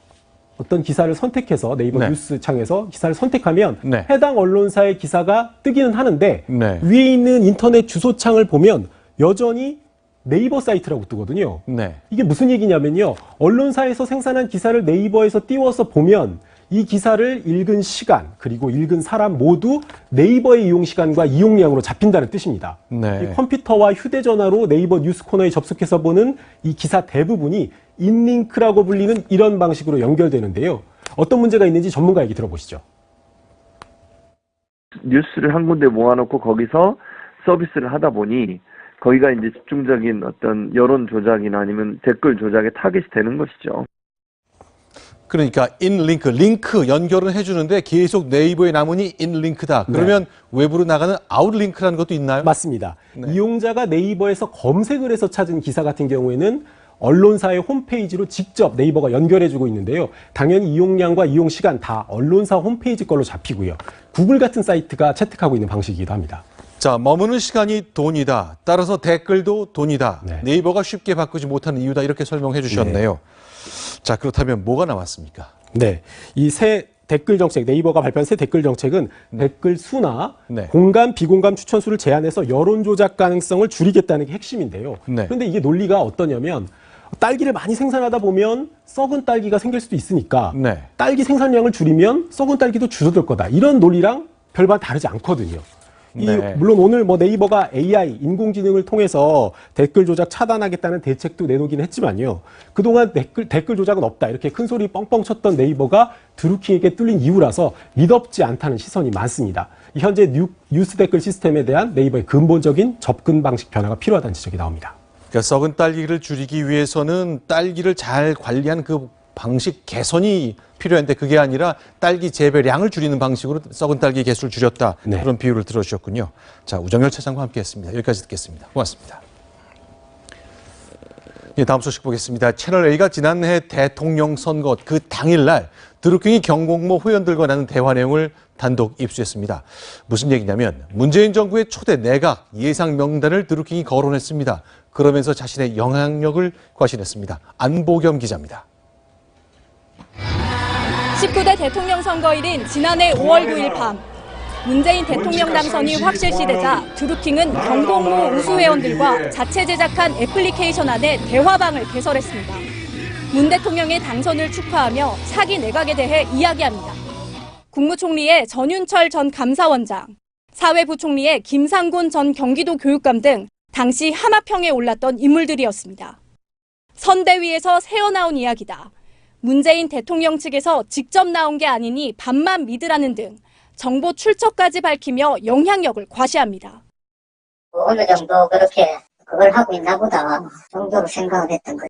[SPEAKER 28] 어떤 기사를 선택해서 네이버 뉴스 창에서 기사를 선택하면 해당 언론사의 기사가 뜨기는 하는데 위에 있는 인터넷 주소창을 보면 여전히 네이버 사이트라고 뜨거든요. 이게 무슨 얘기냐면요. 언론사에서 생산한 기사를 네이버에서 띄워서 보면 이 기사를 읽은 시간 그리고 읽은 사람 모두 네이버의 이용 시간과 이용량으로 잡힌다는 뜻입니다. 이 컴퓨터와 휴대전화로 네이버 뉴스 코너에 접속해서 보는 이 기사 대부분이 인링크라고 불리는 이런 방식으로 연결되는데요. 어떤 문제가 있는지 전문가 얘기 들어보시죠.
[SPEAKER 2] 뉴스를 한 군데 모아놓고 거기서 서비스를 하다 보니 거기가 이제 집중적인 어떤 여론 조작이나 아니면 댓글 조작에 타깃이 되는 것이죠.
[SPEAKER 4] 그러니까 인링크, 링크 연결을 해주는데 계속 네이버에 남으니 인링크다. 그러면 외부로 나가는 아웃링크라는 것도 있나요?
[SPEAKER 28] 맞습니다. 이용자가 네이버에서 검색을 해서 찾은 기사 같은 경우에는 언론사의 홈페이지로 직접 네이버가 연결해주고 있는데요. 당연히 이용량과 이용 시간 다 언론사 홈페이지 걸로 잡히고요. 구글 같은 사이트가 채택하고 있는 방식이기도 합니다.
[SPEAKER 4] 자, 머무는 시간이 돈이다. 따라서 댓글도 돈이다. 네이버가 쉽게 바꾸지 못하는 이유다. 이렇게 설명해 주셨네요. 자, 그렇다면 뭐가 나왔습니까?
[SPEAKER 28] 네, 이 새 댓글 정책, 네이버가 발표한 새 댓글 정책은 댓글 수나 공감, 비공감 추천수를 제한해서 여론 조작 가능성을 줄이겠다는 게 핵심인데요. 그런데 이게 논리가 어떠냐면 딸기를 많이 생산하다 보면 썩은 딸기가 생길 수도 있으니까 딸기 생산량을 줄이면 썩은 딸기도 줄어들 거다. 이런 논리랑 별반 다르지 않거든요. 물론 오늘 네이버가 AI, 인공지능을 통해서 댓글 조작 차단하겠다는 대책도 내놓기는 했지만요. 그동안 댓글 조작은 없다. 이렇게 큰 소리 뻥뻥 쳤던 네이버가 드루킹에게 뚫린 이유라서 믿업지 않다는 시선이 많습니다. 현재 뉴스 댓글 시스템에 대한 네이버의 근본적인 접근 방식 변화가 필요하다는 지적이 나옵니다.
[SPEAKER 4] 그러니까 썩은 딸기를 줄이기 위해서는 딸기를 잘 관리하는 그 방식 개선이 필요한데 그게 아니라 딸기 재배량을 줄이는 방식으로 썩은 딸기 개수를 줄였다. 그런 비유를 들어주셨군요. 자, 우정열 차장과 함께했습니다. 여기까지 듣겠습니다. 고맙습니다. 다음 소식 보겠습니다. 채널A가 지난해 대통령 선거 그 당일날 드루킹이 경공모 회원들과 나눈 대화 내용을 단독 입수했습니다. 무슨 얘기냐면 문재인 정부의 초대 내각 예상 명단을 드루킹이 거론했습니다. 그러면서 자신의 영향력을 과신했습니다. 안보겸 기자입니다.
[SPEAKER 23] 19대 대통령 선거일인 지난해 5월 9일 밤 문재인 대통령 당선이 확실시되자 드루킹은 경공모 우수회원들과 자체 제작한 애플리케이션 안에 대화방을 개설했습니다. 문 대통령의 당선을 축하하며 차기 내각에 대해 이야기합니다. 국무총리의 전윤철 전 감사원장, 사회부총리의 김상곤 전 경기도 교육감 등 당시 하마평에 올랐던 인물들이었습니다. 선대위에서 새어나온 이야기다. 문재인 대통령 측에서 직접 나온 게 아니니 반만 믿으라는 등 정보 출처까지 밝히며 영향력을 과시합니다.
[SPEAKER 25] 어느 정도 그렇게 그걸 하고 있나 보다 정도로 생각을 했던 거예요.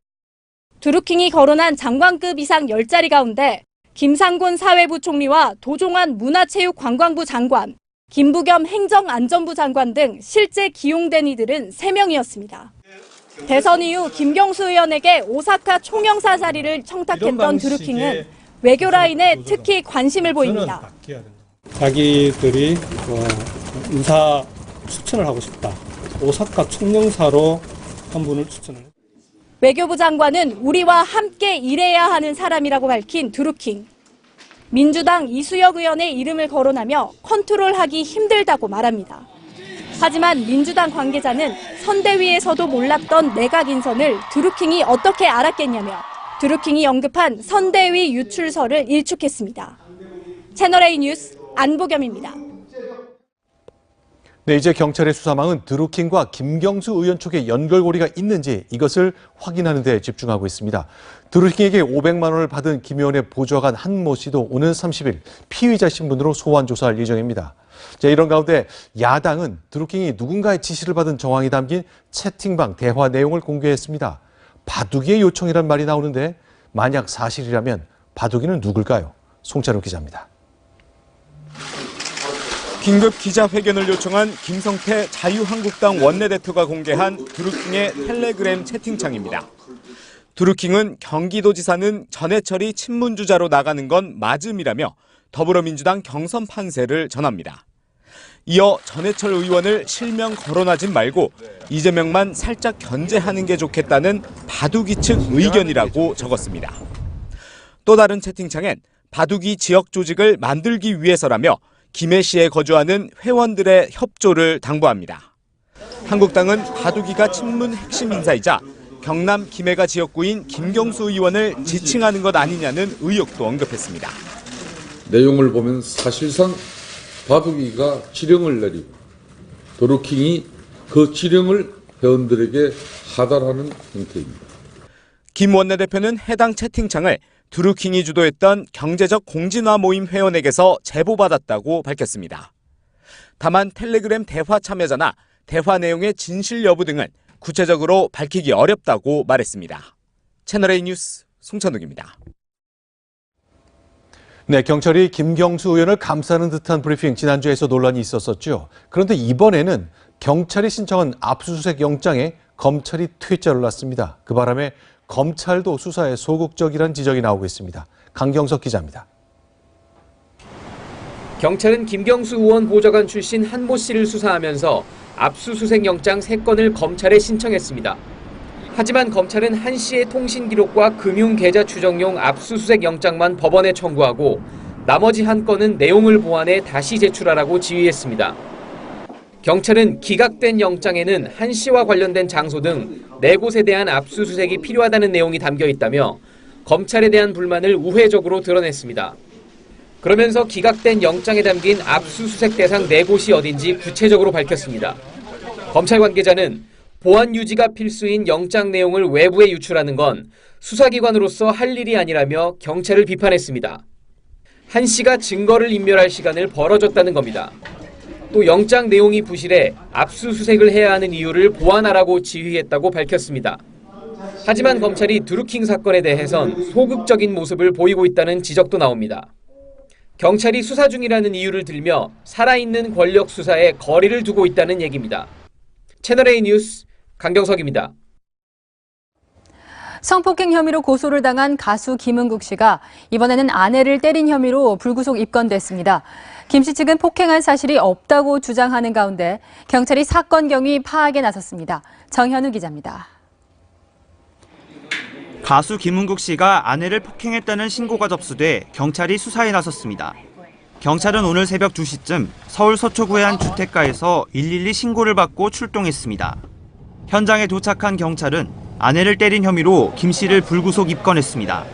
[SPEAKER 23] 드루킹이 거론한 장관급 이상 10자리 가운데 김상곤 사회부총리와 도종환 문화체육관광부 장관, 김부겸 행정안전부 장관 등 실제 기용된 이들은 3명이었습니다. 대선 이후 김경수 의원에게 오사카 총영사 자리를 청탁했던 드루킹은 외교 라인에 특히 관심을 보입니다.
[SPEAKER 11] 자기들이 인사 추천을 하고 싶다. 오사카 총영사로 한 분을 추천을 했습니다.
[SPEAKER 23] 외교부 장관은 우리와 함께 일해야 하는 사람이라고 밝힌 드루킹. 민주당 이수혁 의원의 이름을 거론하며 컨트롤하기 힘들다고 말합니다. 하지만 민주당 관계자는 선대위에서도 몰랐던 내각 인선을 드루킹이 어떻게 알았겠냐며 드루킹이 언급한 선대위 유출설을 일축했습니다. 채널A 뉴스 안보겸입니다.
[SPEAKER 4] 네, 이제 경찰의 수사망은 드루킹과 김경수 의원 쪽에 연결고리가 있는지 이것을 확인하는 데 집중하고 있습니다. 드루킹에게 500만 원을 받은 김 의원의 보좌관 한모 씨도 오는 30일 피의자 신분으로 소환 조사할 예정입니다. 자, 이런 가운데 야당은 드루킹이 누군가의 지시를 받은 정황이 담긴 채팅방 대화 내용을 공개했습니다. 바둑이의 요청이란 말이 나오는데 만약 사실이라면 바둑이는 누굴까요? 송찬욱 기자입니다.
[SPEAKER 20] 긴급 기자회견을 요청한 김성태 자유한국당 원내대표가 공개한 드루킹의 텔레그램 채팅창입니다. 드루킹은 경기도지사는 전해철이 친문주자로 나가는 건 맞음이라며 더불어민주당 경선 판세를 전합니다. 이어 전해철 의원을 실명 거론하지 말고 이재명만 살짝 견제하는 게 좋겠다는 바둑이 측 의견이라고 적었습니다. 또 다른 채팅창엔 바둑이 지역 조직을 만들기 위해서라며 김해시에 거주하는 회원들의 협조를 당부합니다. 한국당은 바둑이가 친문 핵심 인사이자 경남 김해가 지역구인 김경수 의원을 지칭하는 것 아니냐는 의혹도 언급했습니다.
[SPEAKER 12] 내용을 보면 사실상 바둑이가 지령을 내리고 드루킹이 그 지령을 회원들에게 하달하는 형태입니다.
[SPEAKER 20] 김 원내대표는 해당 채팅창을 드루킹이 주도했던 경제적 공진화 모임 회원에게서 제보받았다고 밝혔습니다. 다만 텔레그램 대화 참여자나 대화 내용의 진실 여부 등은 구체적으로 밝히기 어렵다고 말했습니다. 채널A 뉴스 송찬욱입니다.
[SPEAKER 4] 네, 경찰이 김경수 의원을 감싸는 듯한 브리핑 지난주에서 논란이 있었었죠. 그런데 이번에는 경찰이 신청한 압수수색 영장에 검찰이 퇴짜를 놨습니다. 그 바람에 검찰도 수사에 소극적이라는 지적이 나오고 있습니다. 강경석 기자입니다.
[SPEAKER 13] 경찰은 김경수 의원 보좌관 출신 한모 씨를 수사하면서 압수수색 영장 3건을 검찰에 신청했습니다. 하지만 검찰은 한 씨의 통신 기록과 금융계좌 추정용 압수수색 영장만 법원에 청구하고 나머지 한 건은 내용을 보완해 다시 제출하라고 지휘했습니다. 경찰은 기각된 영장에는 한 씨와 관련된 장소 등 4곳에 대한 압수수색이 필요하다는 내용이 담겨 있다며 검찰에 대한 불만을 우회적으로 드러냈습니다. 그러면서 기각된 영장에 담긴 압수수색 대상 4곳이 어딘지 구체적으로 밝혔습니다. 검찰 관계자는 보안 유지가 필수인 영장 내용을 외부에 유출하는 건 수사기관으로서 할 일이 아니라며 경찰을 비판했습니다. 한 씨가 증거를 인멸할 시간을 벌어줬다는 겁니다. 또 영장 내용이 부실해 압수수색을 해야 하는 이유를 보완하라고 지휘했다고 밝혔습니다. 하지만 검찰이 드루킹 사건에 대해선 소극적인 모습을 보이고 있다는 지적도 나옵니다. 경찰이 수사 중이라는 이유를 들며 살아있는 권력 수사에 거리를 두고 있다는 얘기입니다. 채널A 뉴스 강경석입니다.
[SPEAKER 1] 성폭행 혐의로 고소를 당한 가수 김은국 씨가 이번에는 아내를 때린 혐의로 불구속 입건됐습니다. 김 씨 측은 폭행한 사실이 없다고 주장하는 가운데 경찰이 사건 경위 파악에 나섰습니다. 정현우 기자입니다.
[SPEAKER 14] 가수 김은국 씨가 아내를 폭행했다는 신고가 접수돼 경찰이 수사에 나섰습니다. 경찰은 오늘 새벽 2시쯤 서울 서초구의 한 주택가에서 112 신고를 받고 출동했습니다. 현장에 도착한 경찰은 아내를 때린 혐의로 김 씨를 불구속 입건했습니다.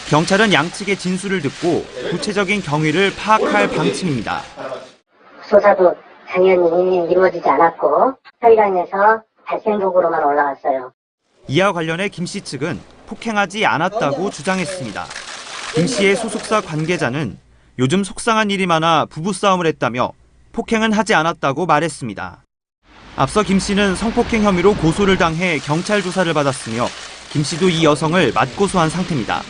[SPEAKER 14] 경찰은 양측의 진술을 듣고 구체적인 경위를 파악할 방침입니다.
[SPEAKER 25] 수사도 당연히 이루어지지 않았고 현장에서 발생복으로만 올라왔어요.
[SPEAKER 14] 이와 관련해 김 씨 측은 폭행하지 않았다고 주장했습니다. 김 씨의 소속사 관계자는 요즘 속상한 일이 많아 부부싸움을 했다며 폭행은 하지 않았다고 말했습니다. 앞서 김 씨는 성폭행 혐의로 고소를 당해 경찰 조사를 받았으며 김 씨도 이 여성을 맞고소한 상태입니다.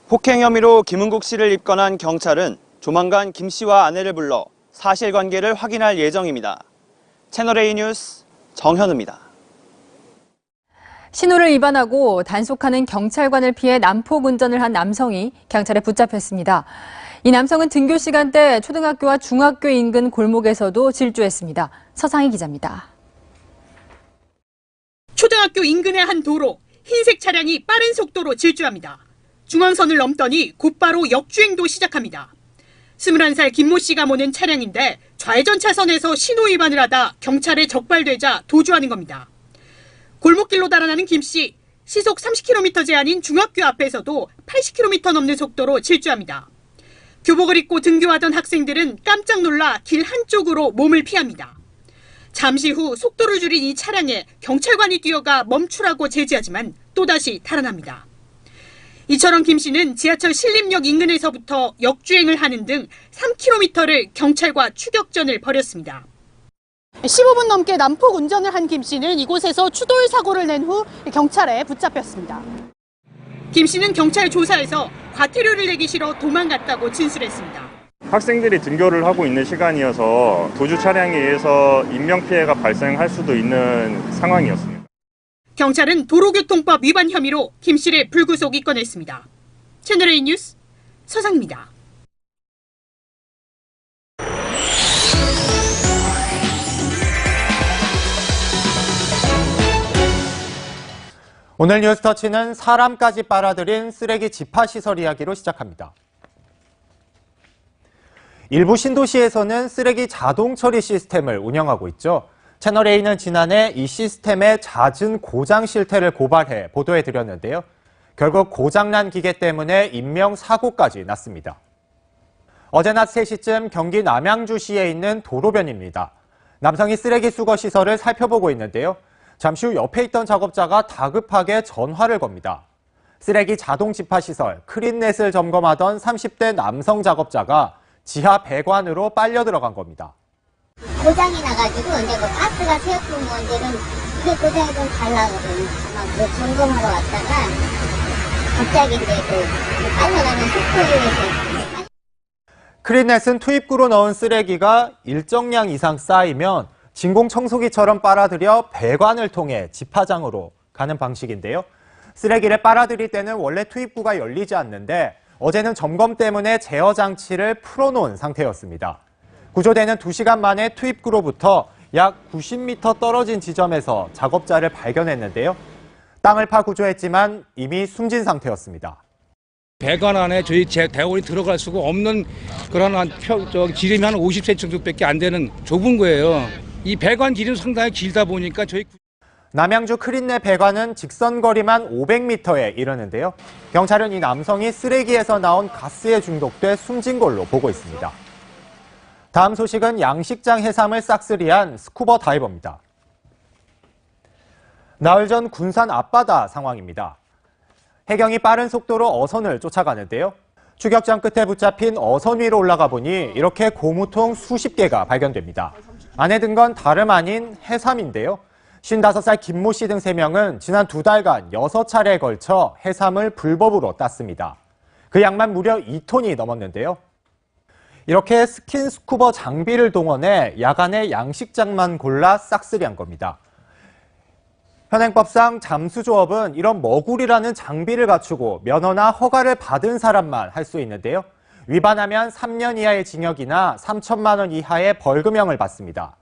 [SPEAKER 14] 폭행 혐의로 김은국 씨를 입건한 경찰은 조만간 김 씨와 아내를 불러 사실관계를 확인할 예정입니다. 채널A 뉴스 정현우입니다.
[SPEAKER 1] 신호를 위반하고 단속하는 경찰관을 피해 난폭 운전을 한 남성이 경찰에 붙잡혔습니다. 이 남성은 등교 시간대 초등학교와 중학교 인근 골목에서도 질주했습니다. 서상희 기자입니다.
[SPEAKER 3] 초등학교 인근의 한 도로, 흰색 차량이 빠른 속도로 질주합니다. 중앙선을 넘더니 곧바로 역주행도 시작합니다. 21살 김모 씨가 모는 차량인데 좌회전 차선에서 신호 위반을 하다 경찰에 적발되자 도주하는 겁니다. 골목길로 달아나는 김 씨, 시속 30km 제한인 중학교 앞에서도 80km 넘는 속도로 질주합니다. 교복을 입고 등교하던 학생들은 깜짝 놀라 길 한쪽으로 몸을 피합니다. 잠시 후 속도를 줄인 이 차량에 경찰관이 뛰어가 멈추라고 제지하지만 또다시 달아납니다. 이처럼 김 씨는 지하철 신림역 인근에서부터 역주행을 하는 등 3km를 경찰과 추격전을 벌였습니다. 15분 넘게 난폭 운전을 한 김 씨는 이곳에서 추돌 사고를 낸 후 경찰에 붙잡혔습니다. 김 씨는 경찰 조사에서 과태료를 내기 싫어 도망갔다고 진술했습니다.
[SPEAKER 15] 학생들이 등교를 하고 있는 시간이어서 도주 차량에 의해서 인명피해가 발생할 수도 있는 상황이었습니다.
[SPEAKER 3] 경찰은 도로교통법 위반 혐의로 김 씨를 불구속 입건했습니다. 채널A 뉴스 서상입니다.
[SPEAKER 16] 오늘 뉴스터치는 사람까지 빨아들인 쓰레기 집합시설 이야기로 시작합니다. 일부 신도시에서는 쓰레기 자동 처리 시스템을 운영하고 있죠. 채널A는 지난해 이 시스템의 잦은 고장 실태를 고발해 보도해드렸는데요. 결국 고장난 기계 때문에 인명사고까지 났습니다. 어제 낮 3시쯤 경기 남양주시에 있는 도로변입니다. 남성이 쓰레기 수거 시설을 살펴보고 있는데요. 잠시 후 옆에 있던 작업자가 다급하게 전화를 겁니다. 쓰레기 자동 집합시설 크린넷을 점검하던 30대 남성 작업자가 지하 배관으로 빨려 들어간 겁니다.
[SPEAKER 18] 고장이 나가지고 이제 뭐 가스가 새었던 건지는 이게 고장이 좀 잘 나거든요. 막 점검하러 왔다가 갑자기 이제 빨려가는 속도에서
[SPEAKER 16] 크린넷은 투입구로 넣은 쓰레기가 일정량 이상 쌓이면 진공청소기처럼 빨아들여 배관을 통해 집화장으로 가는 방식인데요. 쓰레기를 빨아들일 때는 원래 투입구가 열리지 않는데 어제는 점검 때문에 제어 장치를 풀어놓은 상태였습니다. 구조대는 2시간 만에 투입구로부터 약 90m 떨어진 지점에서 작업자를 발견했는데요. 땅을 파 구조했지만 이미 숨진 상태였습니다.
[SPEAKER 19] 배관 안에 저희 대원이 들어갈 수가 없는 그런 지름이 한 50cm 정도밖에 안 되는 좁은 거예요. 이 배관 길이는 상당히 길다 보니까 저희
[SPEAKER 16] 남양주 크린넷 배관은 직선 거리만 500m에 이르는데요. 경찰은 이 남성이 쓰레기에서 나온 가스에 중독돼 숨진 걸로 보고 있습니다. 다음 소식은 양식장 해삼을 싹쓸이한 스쿠버 다이버입니다. 나흘 전 군산 앞바다 상황입니다. 해경이 빠른 속도로 어선을 쫓아가는데요. 추격전 끝에 붙잡힌 어선 위로 올라가 보니 이렇게 고무통 수십 개가 발견됩니다. 안에 든 건 다름 아닌 해삼인데요. 55살 김모 씨 등 3명은 지난 2달간 6차례에 걸쳐 해삼을 불법으로 땄습니다. 그 양만 무려 2톤이 넘었는데요. 이렇게 스킨스쿠버 장비를 동원해 야간에 양식장만 골라 싹쓸이한 겁니다. 현행법상 잠수조업은 이런 머구리라는 장비를 갖추고 면허나 허가를 받은 사람만 할 수 있는데요. 위반하면 3년 이하의 징역이나 3천만 원 이하의 벌금형을 받습니다.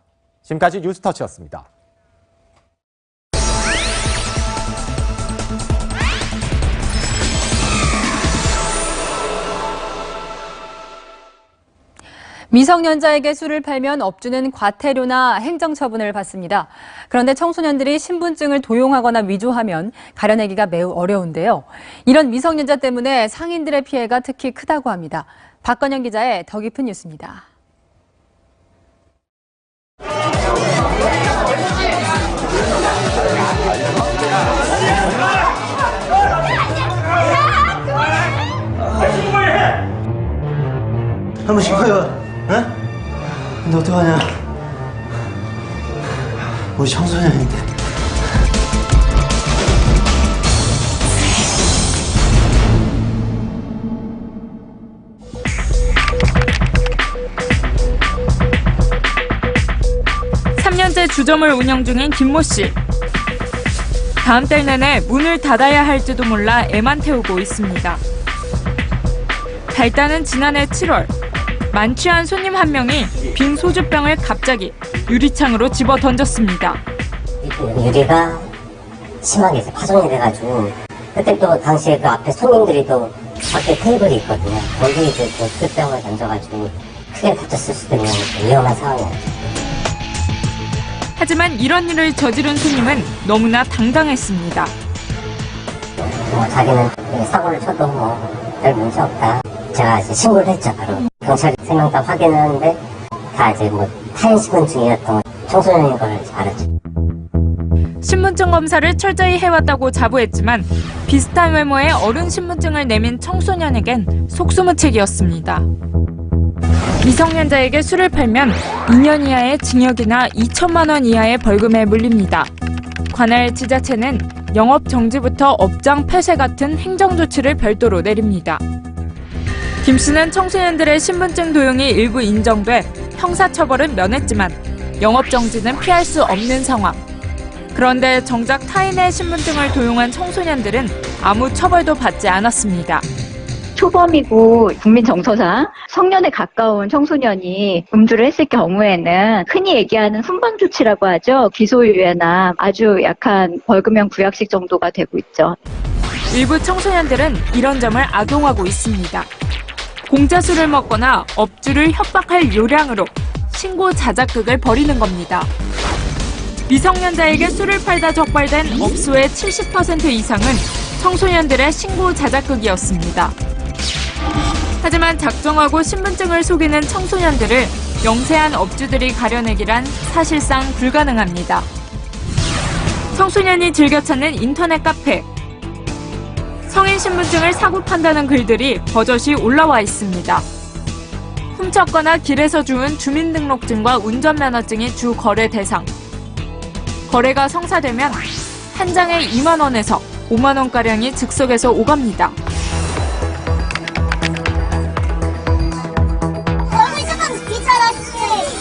[SPEAKER 16] 지금까지 뉴스터치였습니다.
[SPEAKER 1] 미성년자에게 술을 팔면 업주는 과태료나 행정처분을 받습니다. 그런데 청소년들이 신분증을 도용하거나 위조하면 가려내기가 매우 어려운데요. 이런 미성년자 때문에 상인들의 피해가 특히 크다고 합니다. 박건영 기자의 더 깊은 뉴스입니다.
[SPEAKER 21] 한번 짚어요. 응? 근데 어떡하냐? 우리 청소년인데.
[SPEAKER 22] (3년째) 주점을 운영 중인 김모 씨. 다음 달 내내 문을 닫아야 할지도 몰라 애만 태우고 있습니다. 발단은 지난해 7월 만취한 손님 한 명이 빈 소주병을 갑자기 유리창으로 집어 던졌습니다.
[SPEAKER 5] 유리가 심하게 파손이 돼가지고 그때 또 당시에 그 앞에 손님들이 또 밖에 테이블이 있거든요. 거기에 또 술병을 던져가지고 크게 다쳤을 수도 있는 위험한 상황이에요.
[SPEAKER 22] 하지만 이런 일을 저지른 손님은 너무나 당당했습니다.
[SPEAKER 5] 자기는 사고를 쳐도 별 문제 없다. 제가 이제 신고를 했죠, 바로. 경찰이 3명 다 확인을 하는데 다 이제 타인 신분증이었던 청소년인 걸 알았죠.
[SPEAKER 22] 신분증 검사를 철저히 해왔다고 자부했지만 비슷한 외모의 어른 신분증을 내민 청소년에겐 속수무책이었습니다. 미성년자에게 술을 팔면 2년 이하의 징역이나 2천만 원 이하의 벌금에 물립니다. 관할 지자체는 영업 정지부터 업장 폐쇄 같은 행정조치를 별도로 내립니다. 김 씨는 청소년들의 신분증 도용이 일부 인정돼 형사처벌은 면했지만 영업 정지는 피할 수 없는 상황. 그런데 정작 타인의 신분증을 도용한 청소년들은 아무 처벌도 받지 않았습니다.
[SPEAKER 6] 초범이고 국민 정서상 성년에 가까운 청소년이 음주를 했을 경우에는 흔히 얘기하는 훈방 조치라고 하죠. 기소유예나 아주 약한 벌금형 구약식 정도가 되고 있죠.
[SPEAKER 22] 일부 청소년들은 이런 점을 악용하고 있습니다. 공짜 술을 먹거나 업주를 협박할 요량으로 신고 자작극을 벌이는 겁니다. 미성년자에게 술을 팔다 적발된 업소의 70% 이상은 청소년들의 신고 자작극이었습니다. 하지만 작정하고 신분증을 속이는 청소년들을 영세한 업주들이 가려내기란 사실상 불가능합니다. 청소년이 즐겨 찾는 인터넷 카페. 성인 신분증을 사고 판다는 글들이 버젓이 올라와 있습니다. 훔쳤거나 길에서 주운 주민등록증과 운전면허증이 주 거래 대상. 거래가 성사되면 한 장에 2만 원에서 5만 원가량이 즉석에서 오갑니다.
[SPEAKER 18] 너무 조금 귀찮았지.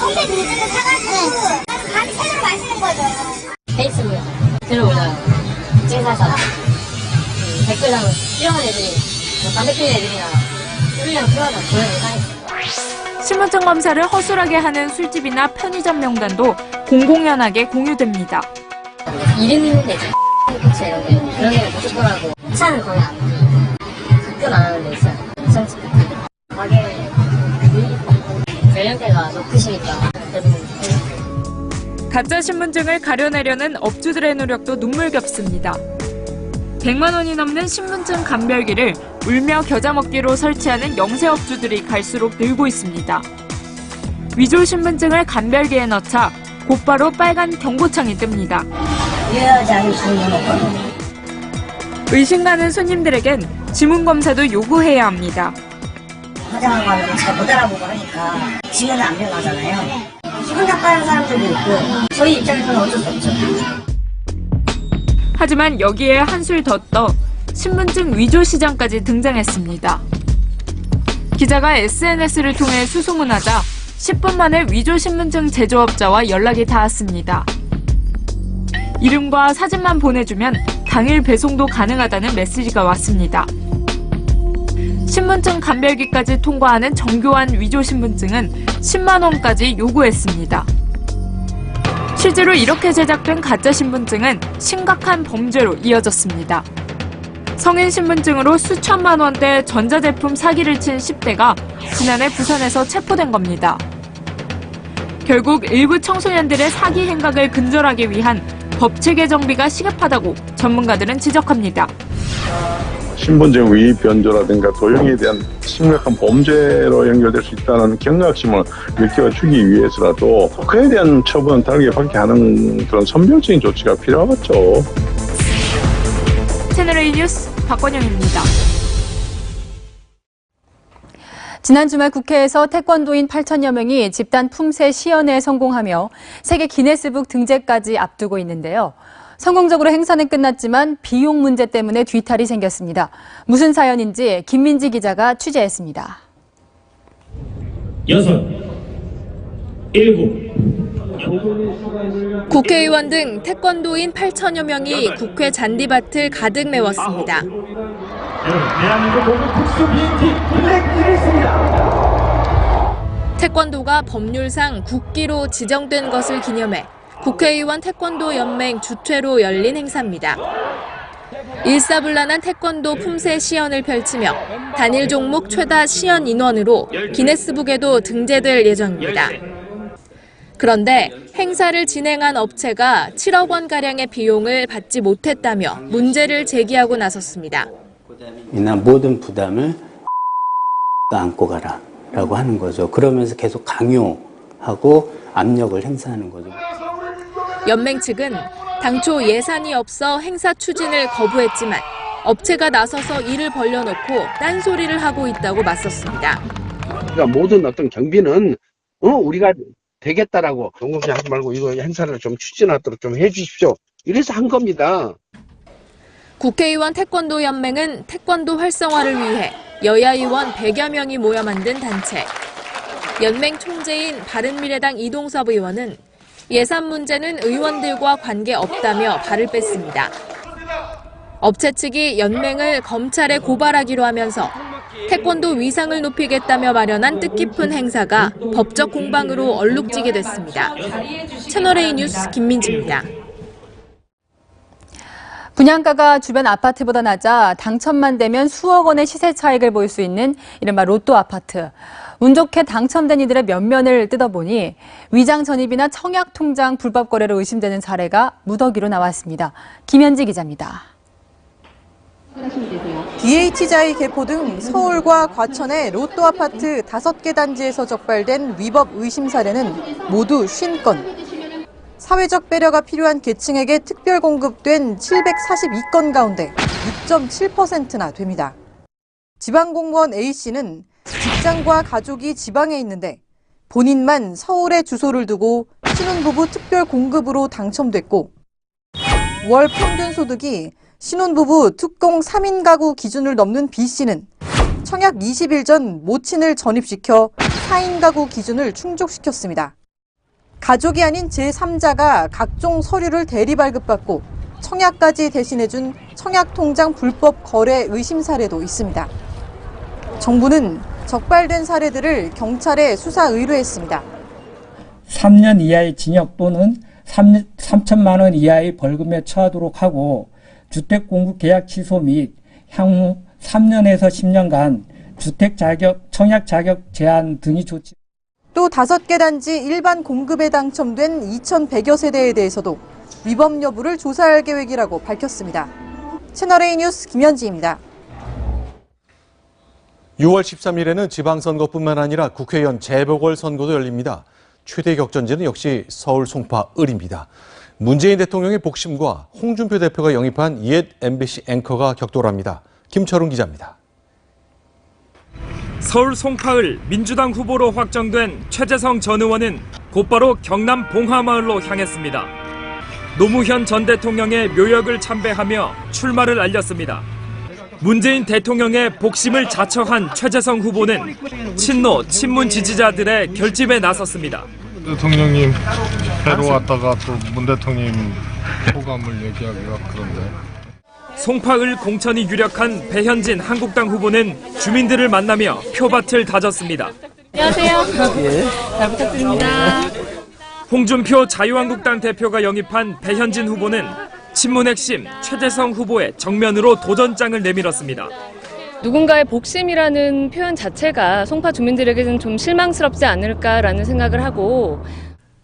[SPEAKER 18] 홍대 늦으면 사가지고 같이 새로 마시는 거죠.
[SPEAKER 7] 페이스북에 들어오잖아요. 인증사서 댓글하면 필요한 애들이 담배 피는 애들이나 술이랑 필요하다 그런 영상이.
[SPEAKER 22] 신분증 검사를 허술하게 하는 술집이나 편의점 명단도 공공연하게 공유됩니다.
[SPEAKER 7] 이름 있는데 그치 이런 게 그런 게 무슨 거라고 차는 거의 안 학교는 안 하는 데 있어요. 이상집 가게 연령대가 높으시니까
[SPEAKER 22] 가짜 신분증을 가려내려는 업주들의 노력도 눈물겹습니다. 100만 원이 넘는 신분증 감별기를 울며 겨자 먹기로 설치하는 영세업주들이 갈수록 늘고 있습니다. 위조 신분증을 감별기에 넣자 곧바로 빨간 경고창이 뜹니다. 의심가는 손님들에겐 지문검사도 요구해야 합니다.
[SPEAKER 5] 화장한 거는 잘 못 알아보고 하니까 지문은 안 변하잖아요. 기분 나빠하는 사람들도 있고 저희 입장에서는 어쩔 수 없죠.
[SPEAKER 22] 하지만 여기에 한술 더 떠 신분증 위조 시장까지 등장했습니다. 기자가 SNS를 통해 수소문하자 10분 만에 위조 신분증 제조업자와 연락이 닿았습니다. 이름과 사진만 보내주면 당일 배송도 가능하다는 메시지가 왔습니다. 신분증 감별기까지 통과하는 정교한 위조 신분증은 10만 원까지 요구했습니다. 실제로 이렇게 제작된 가짜 신분증은 심각한 범죄로 이어졌습니다. 성인 신분증으로 수천만 원대 전자제품 사기를 친 10대가 지난해 부산에서 체포된 겁니다. 결국 일부 청소년들의 사기 행각을 근절하기 위한 법체계 정비가 시급하다고 전문가들은 지적합니다.
[SPEAKER 8] 신분증 위입 변조라든가 도용에 대한 심각한 범죄로 연결될 수 있다는 경각심을 일깨워주기 위해서라도 그에 대한 처분은 다르게 받게 하는 그런 선별적인 조치가 필요하겠죠.
[SPEAKER 22] 채널A 뉴스 박권영입니다.
[SPEAKER 1] 지난 주말 국회에서 태권도인 8천여 명이 집단 품새 시연에 성공하며 세계 기네스북 등재까지 앞두고 있는데요. 성공적으로 행사는 끝났지만 비용 문제 때문에 뒤탈이 생겼습니다. 무슨 사연인지 김민지 기자가 취재했습니다.
[SPEAKER 9] 6, 7.
[SPEAKER 23] 국회의원 등 태권도인 8천여 명이 국회 잔디밭을 가득 메웠습니다.
[SPEAKER 2] 대한민국 공군 특수 비행팀 블랙 이랬습니다.
[SPEAKER 22] 태권도가 법률상 국기로 지정된 것을 기념해 국회의원 태권도 연맹 주최로 열린 행사입니다. 일사불란한 태권도 품새 시연을 펼치며 단일 종목 최다 시연 인원으로 기네스북에도 등재될 예정입니다. 그런데 행사를 진행한 업체가 7억 원가량의 비용을 받지 못했다며 문제를 제기하고 나섰습니다.
[SPEAKER 10] 이나 모든 부담을 안고 가라라고 하는 거죠. 그러면서 계속 강요하고 압력을 행사하는 거죠.
[SPEAKER 22] 연맹 측은 당초 예산이 없어 행사 추진을 거부했지만 업체가 나서서 일을 벌려놓고 딴소리를 하고 있다고 맞섰습니다.
[SPEAKER 11] 그러니까 모든 어떤 경비는 우리가 되겠다라고 동공시 하지 말고 이거 행사를 좀 추진하도록 좀 해주십시오. 이래서 한 겁니다.
[SPEAKER 22] 국회의원 태권도 연맹은 태권도 활성화를 위해 여야 의원 100여 명이 모여 만든 단체. 연맹 총재인 바른미래당 이동섭 의원은 예산 문제는 의원들과 관계없다며 발을 뺐습니다. 업체 측이 연맹을 검찰에 고발하기로 하면서 태권도 위상을 높이겠다며 마련한 뜻깊은 행사가 법적 공방으로 얼룩지게 됐습니다. 채널A 뉴스 김민지입니다.
[SPEAKER 1] 분양가가 주변 아파트보다 낮아 당첨만 되면 수억 원의 시세 차익을 볼 수 있는 이른바 로또 아파트. 운 좋게 당첨된 이들의 면면을 뜯어보니 위장 전입이나 청약 통장 불법 거래로 의심되는 사례가 무더기로 나왔습니다. 김현지 기자입니다.
[SPEAKER 17] DH자이 개포 등 서울과 과천의 로또 아파트 5개 단지에서 적발된 위법 의심 사례는 모두 50건. 사회적 배려가 필요한 계층에게 특별 공급된 742건 가운데 6.7%나 됩니다. 지방공무원 A씨는 직장과 가족이 지방에 있는데 본인만 서울에 주소를 두고 신혼부부 특별 공급으로 당첨됐고 월 평균 소득이 신혼부부 특공 3인 가구 기준을 넘는 B씨는 청약 20일 전 모친을 전입시켜 4인 가구 기준을 충족시켰습니다. 가족이 아닌 제3자가 각종 서류를 대리 발급받고 청약까지 대신해준 청약통장 불법 거래 의심 사례도 있습니다. 정부는 적발된 사례들을 경찰에 수사 의뢰했습니다.
[SPEAKER 24] 3년 이하의 징역 또는 3천만 원 이하의 벌금에 처하도록 하고 주택 공급 계약 취소 및 향후 3년에서 10년간 주택 자격, 청약 자격 제한 등의 조치.
[SPEAKER 17] 또 5개 단지 일반 공급에 당첨된 2,100여 세대에 대해서도 위법 여부를 조사할 계획이라고 밝혔습니다. 채널A 뉴스 김현지입니다.
[SPEAKER 4] 6월 13일에는 지방선거뿐만 아니라 국회의원 재보궐선거도 열립니다. 최대 격전지는 역시 서울 송파 을입니다. 문재인 대통령의 복심과 홍준표 대표가 영입한 옛 MBC 앵커가 격돌합니다. 김철웅 기자입니다.
[SPEAKER 26] 서울 송파을 민주당 후보로 확정된 최재성 전 의원은 곧바로 경남 봉화마을로 향했습니다. 노무현 전 대통령의 묘역을 참배하며 출마를 알렸습니다. 문재인 대통령의 복심을 자처한 최재성 후보는 친노, 친문 지지자들의 결집에 나섰습니다.
[SPEAKER 27] 대통령님 뵈러 왔다가 또 문 대통령 호감을 얘기하기가 그런데.
[SPEAKER 26] 송파을 공천이 유력한 배현진 한국당 후보는 주민들을 만나며 표밭을 다졌습니다. 안녕하세요.
[SPEAKER 27] 예.
[SPEAKER 26] 잘 부탁드립니다. 홍준표 자유한국당 대표가 영입한 배현진 후보는 친문 핵심 최재성 후보의 정면으로 도전장을 내밀었습니다.
[SPEAKER 28] 누군가의 복심이라는 표현 자체가 송파 주민들에게는 좀 실망스럽지 않을까라는 생각을 하고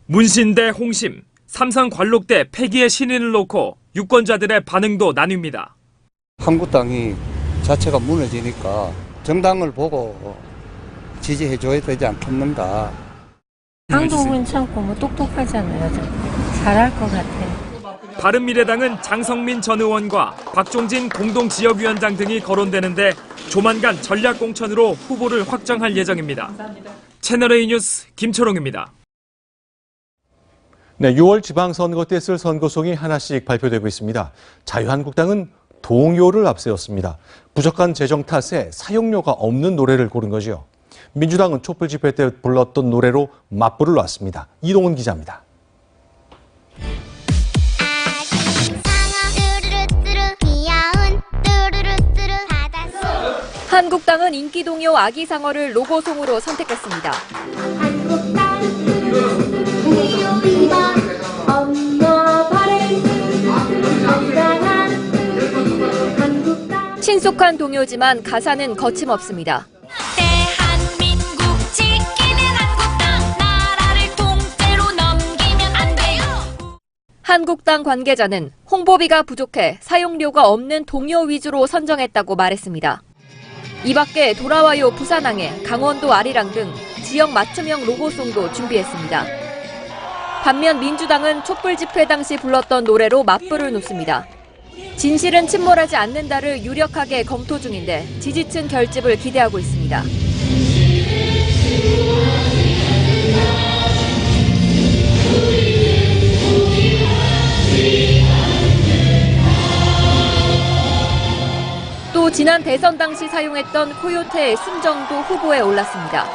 [SPEAKER 26] 문신 대 홍심, 삼성 관록대 폐기의 신인을 놓고 유권자들의 반응도 나뉩니다.
[SPEAKER 29] 한국당이 자체가 무너지니까 정당을 보고 지지해줘야 되지 않겠는가.
[SPEAKER 30] 한국은 참고 똑똑하잖아요. 잘할 것 같아요.
[SPEAKER 26] 바른미래당은 장성민 전 의원과 박종진 공동지역위원장 등이 거론되는데 조만간 전략공천으로 후보를 확정할 예정입니다. 채널A 뉴스 김초롱입니다.
[SPEAKER 4] 네, 6월 지방선거 때 쓸 선거송이 하나씩 발표되고 있습니다. 자유한국당은 동요를 앞세웠습니다. 부족한 재정 탓에 사용료가 없는 노래를 고른 거죠. 민주당은 촛불 집회 때 불렀던 노래로 맞불을 놨습니다. 이동훈 기자입니다.
[SPEAKER 3] 한국당은 인기 동요 아기상어를 로고송으로 선택했습니다. 친숙한 동요지만 가사는 거침없습니다.
[SPEAKER 12] 대한민국 지키는 한국당, 나라를 통째로 넘기면 안 돼요.
[SPEAKER 3] 한국당 관계자는 홍보비가 부족해 사용료가 없는 동요 위주로 선정했다고 말했습니다. 이 밖에 돌아와요 부산항해, 강원도 아리랑 등 지역 맞춤형 로고송도 준비했습니다. 반면 민주당은 촛불 집회 당시 불렀던 노래로 맞불을 놓습니다. 진실은 침몰하지 않는다를 유력하게 검토 중인데 지지층 결집을 기대하고 있습니다. 또 지난 대선 당시 사용했던 코요태의 순정도 후보에 올랐습니다.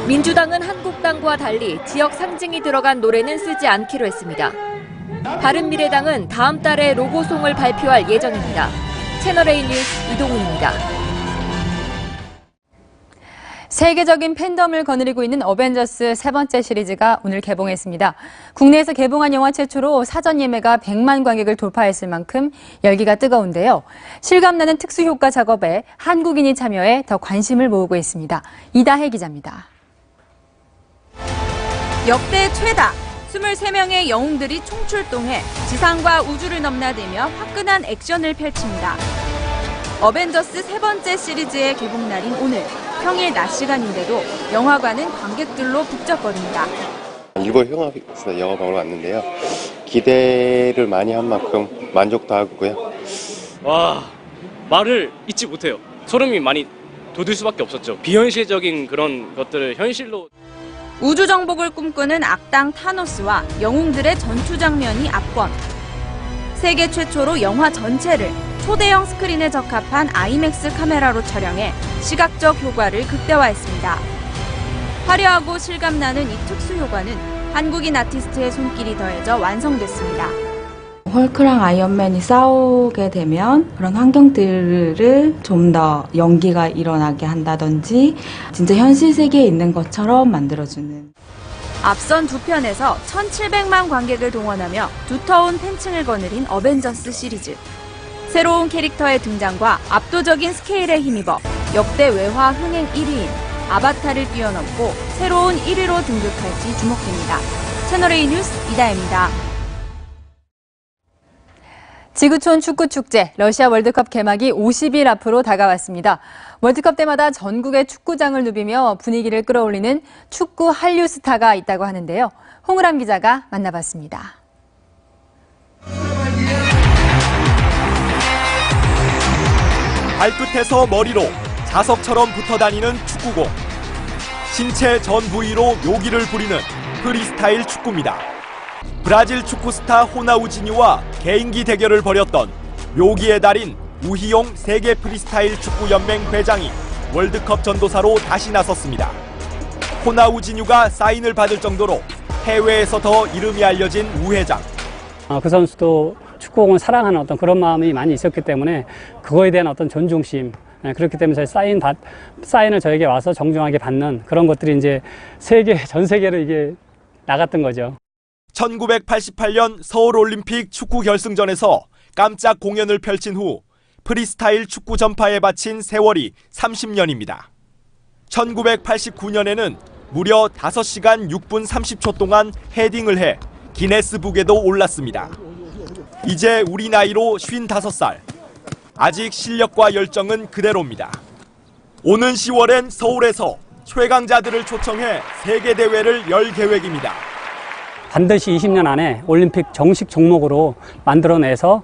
[SPEAKER 3] 민주당은 한국당과 달리 지역 상징이 들어간 노래는 쓰지 않기로 했습니다. 바른미래당은 다음 달에 로고송을 발표할 예정입니다. 채널A 뉴스 이동훈입니다. 세계적인 팬덤을 거느리고 있는 어벤져스 세 번째 시리즈가 오늘 개봉했습니다. 국내에서 개봉한 영화 최초로 사전 예매가 100만 관객을 돌파했을 만큼 열기가 뜨거운데요. 실감나는 특수효과 작업에 한국인이 참여해 더 관심을 모으고 있습니다. 이다혜 기자입니다.
[SPEAKER 13] 역대 최다 23명의 영웅들이 총출동해 지상과 우주를 넘나들며 화끈한 액션을 펼칩니다. 어벤져스 세 번째 시리즈의 개봉날인 오늘 평일 낮 시간인데도 영화관은 관객들로 북적거립니다.
[SPEAKER 14] 일본 영화관으로 왔는데요. 기대를 많이 한 만큼 만족도 하고요.
[SPEAKER 15] 와, 말을 잊지 못해요. 소름이 많이 돋을 수밖에 없었죠. 비현실적인 그런 것들을 현실로.
[SPEAKER 13] 우주 정복을 꿈꾸는 악당 타노스와 영웅들의 전투 장면이 압권. 세계 최초로 영화 전체를 초대형 스크린에 적합한 아이맥스 카메라로 촬영해 시각적 효과를 극대화했습니다. 화려하고 실감나는 이 특수 효과는 한국인 아티스트의 손길이 더해져 완성됐습니다.
[SPEAKER 16] 헐크랑 아이언맨이 싸우게 되면 그런 환경들을 좀 더 연기가 일어나게 한다든지 진짜 현실 세계에 있는 것처럼 만들어주는.
[SPEAKER 13] 앞선 두 편에서 1,700만 관객을 동원하며 두터운 팬층을 거느린 어벤져스 시리즈. 새로운 캐릭터의 등장과 압도적인 스케일에 힘입어 역대 외화 흥행 1위인 아바타를 뛰어넘고 새로운 1위로 등극할지 주목됩니다. 채널A 뉴스 이다혜입니다.
[SPEAKER 1] 지구촌 축구축제, 러시아 월드컵 개막이 50일 앞으로 다가왔습니다. 월드컵 때마다 전국의 축구장을 누비며 분위기를 끌어올리는 축구 한류 스타가 있다고 하는데요. 홍우람 기자가 만나봤습니다.
[SPEAKER 2] 발끝에서 머리로 자석처럼 붙어다니는 축구공. 신체 전 부위로 묘기를 부리는 프리스타일 축구입니다. 브라질 축구 스타 호나우지뉴와 개인기 대결을 벌였던 묘기의 달인 우희용 세계 프리스타일 축구 연맹 회장이 월드컵 전도사로 다시 나섰습니다. 호나우지뉴가 사인을 받을 정도로 해외에서 더 이름이 알려진 우 회장.
[SPEAKER 19] 그 선수도 축구공을 사랑하는 어떤 그런 마음이 많이 있었기 때문에 그거에 대한 어떤 존중심, 그렇기 때문에 사인을 저에게 와서 정중하게 받는 그런 것들이 이제 전 세계로 이게 나갔던 거죠.
[SPEAKER 2] 1988년 서울올림픽 축구 결승전에서 깜짝 공연을 펼친 후 프리스타일 축구 전파에 바친 세월이 30년입니다. 1989년에는 무려 5시간 6분 30초 동안 헤딩을 해 기네스북에도 올랐습니다. 이제 우리 나이로 55살. 아직 실력과 열정은 그대로입니다. 오는 10월엔 서울에서 최강자들을 초청해 세계대회를 열 계획입니다.
[SPEAKER 19] 반드시 20년 안에 올림픽 정식 종목으로 만들어내서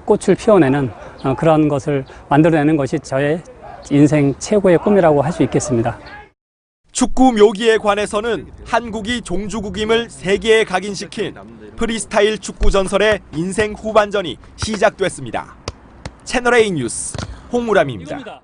[SPEAKER 19] 꽃을 피워내는 그런 것을 만들어내는 것이 저의 인생 최고의 꿈이라고 할 수 있겠습니다.
[SPEAKER 2] 축구 묘기에 관해서는 한국이 종주국임을 세계에 각인시킨 프리스타일 축구 전설의 인생 후반전이 시작됐습니다. 채널A 뉴스 홍우람입니다.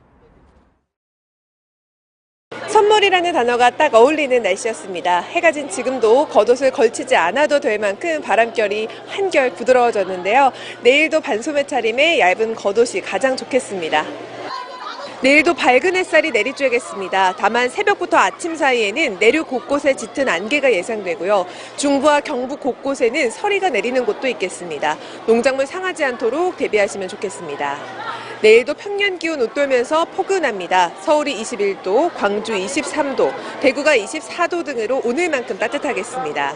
[SPEAKER 5] 선물이라는 단어가 딱 어울리는 날씨였습니다. 해가 진 지금도 겉옷을 걸치지 않아도 될 만큼 바람결이 한결 부드러워졌는데요. 내일도 반소매 차림에 얇은 겉옷이 가장 좋겠습니다. 내일도 밝은 햇살이 내리쬐겠습니다. 다만 새벽부터 아침 사이에는 내륙 곳곳에 짙은 안개가 예상되고요. 중부와 경북 곳곳에는 서리가 내리는 곳도 있겠습니다. 농작물 상하지 않도록 대비하시면 좋겠습니다. 내일도 평년 기온 웃돌면서 포근합니다. 서울이 21도, 광주 23도, 대구가 24도 등으로 오늘만큼 따뜻하겠습니다.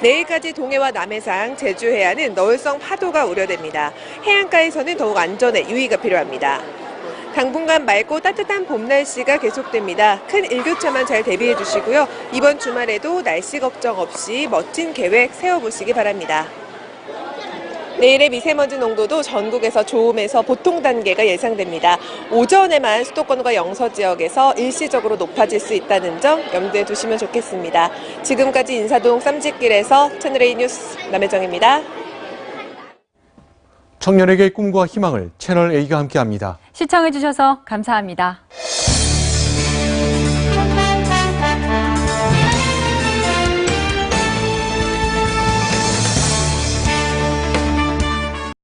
[SPEAKER 5] 내일까지 동해와 남해상, 제주 해안은 너울성 파도가 우려됩니다. 해안가에서는 더욱 안전에 유의가 필요합니다. 당분간 맑고 따뜻한 봄 날씨가 계속됩니다. 큰 일교차만 잘 대비해 주시고요. 이번 주말에도 날씨 걱정 없이 멋진 계획 세워보시기 바랍니다. 내일의 미세먼지 농도도 전국에서 좋음에서 보통 단계가 예상됩니다. 오전에만 수도권과 영서 지역에서 일시적으로 높아질 수 있다는 점 염두에 두시면 좋겠습니다. 지금까지 인사동 쌈짓길에서 채널A 뉴스 남혜정입니다.
[SPEAKER 4] 청년에게 꿈과 희망을 채널A가 함께합니다.
[SPEAKER 1] 시청해주셔서 감사합니다.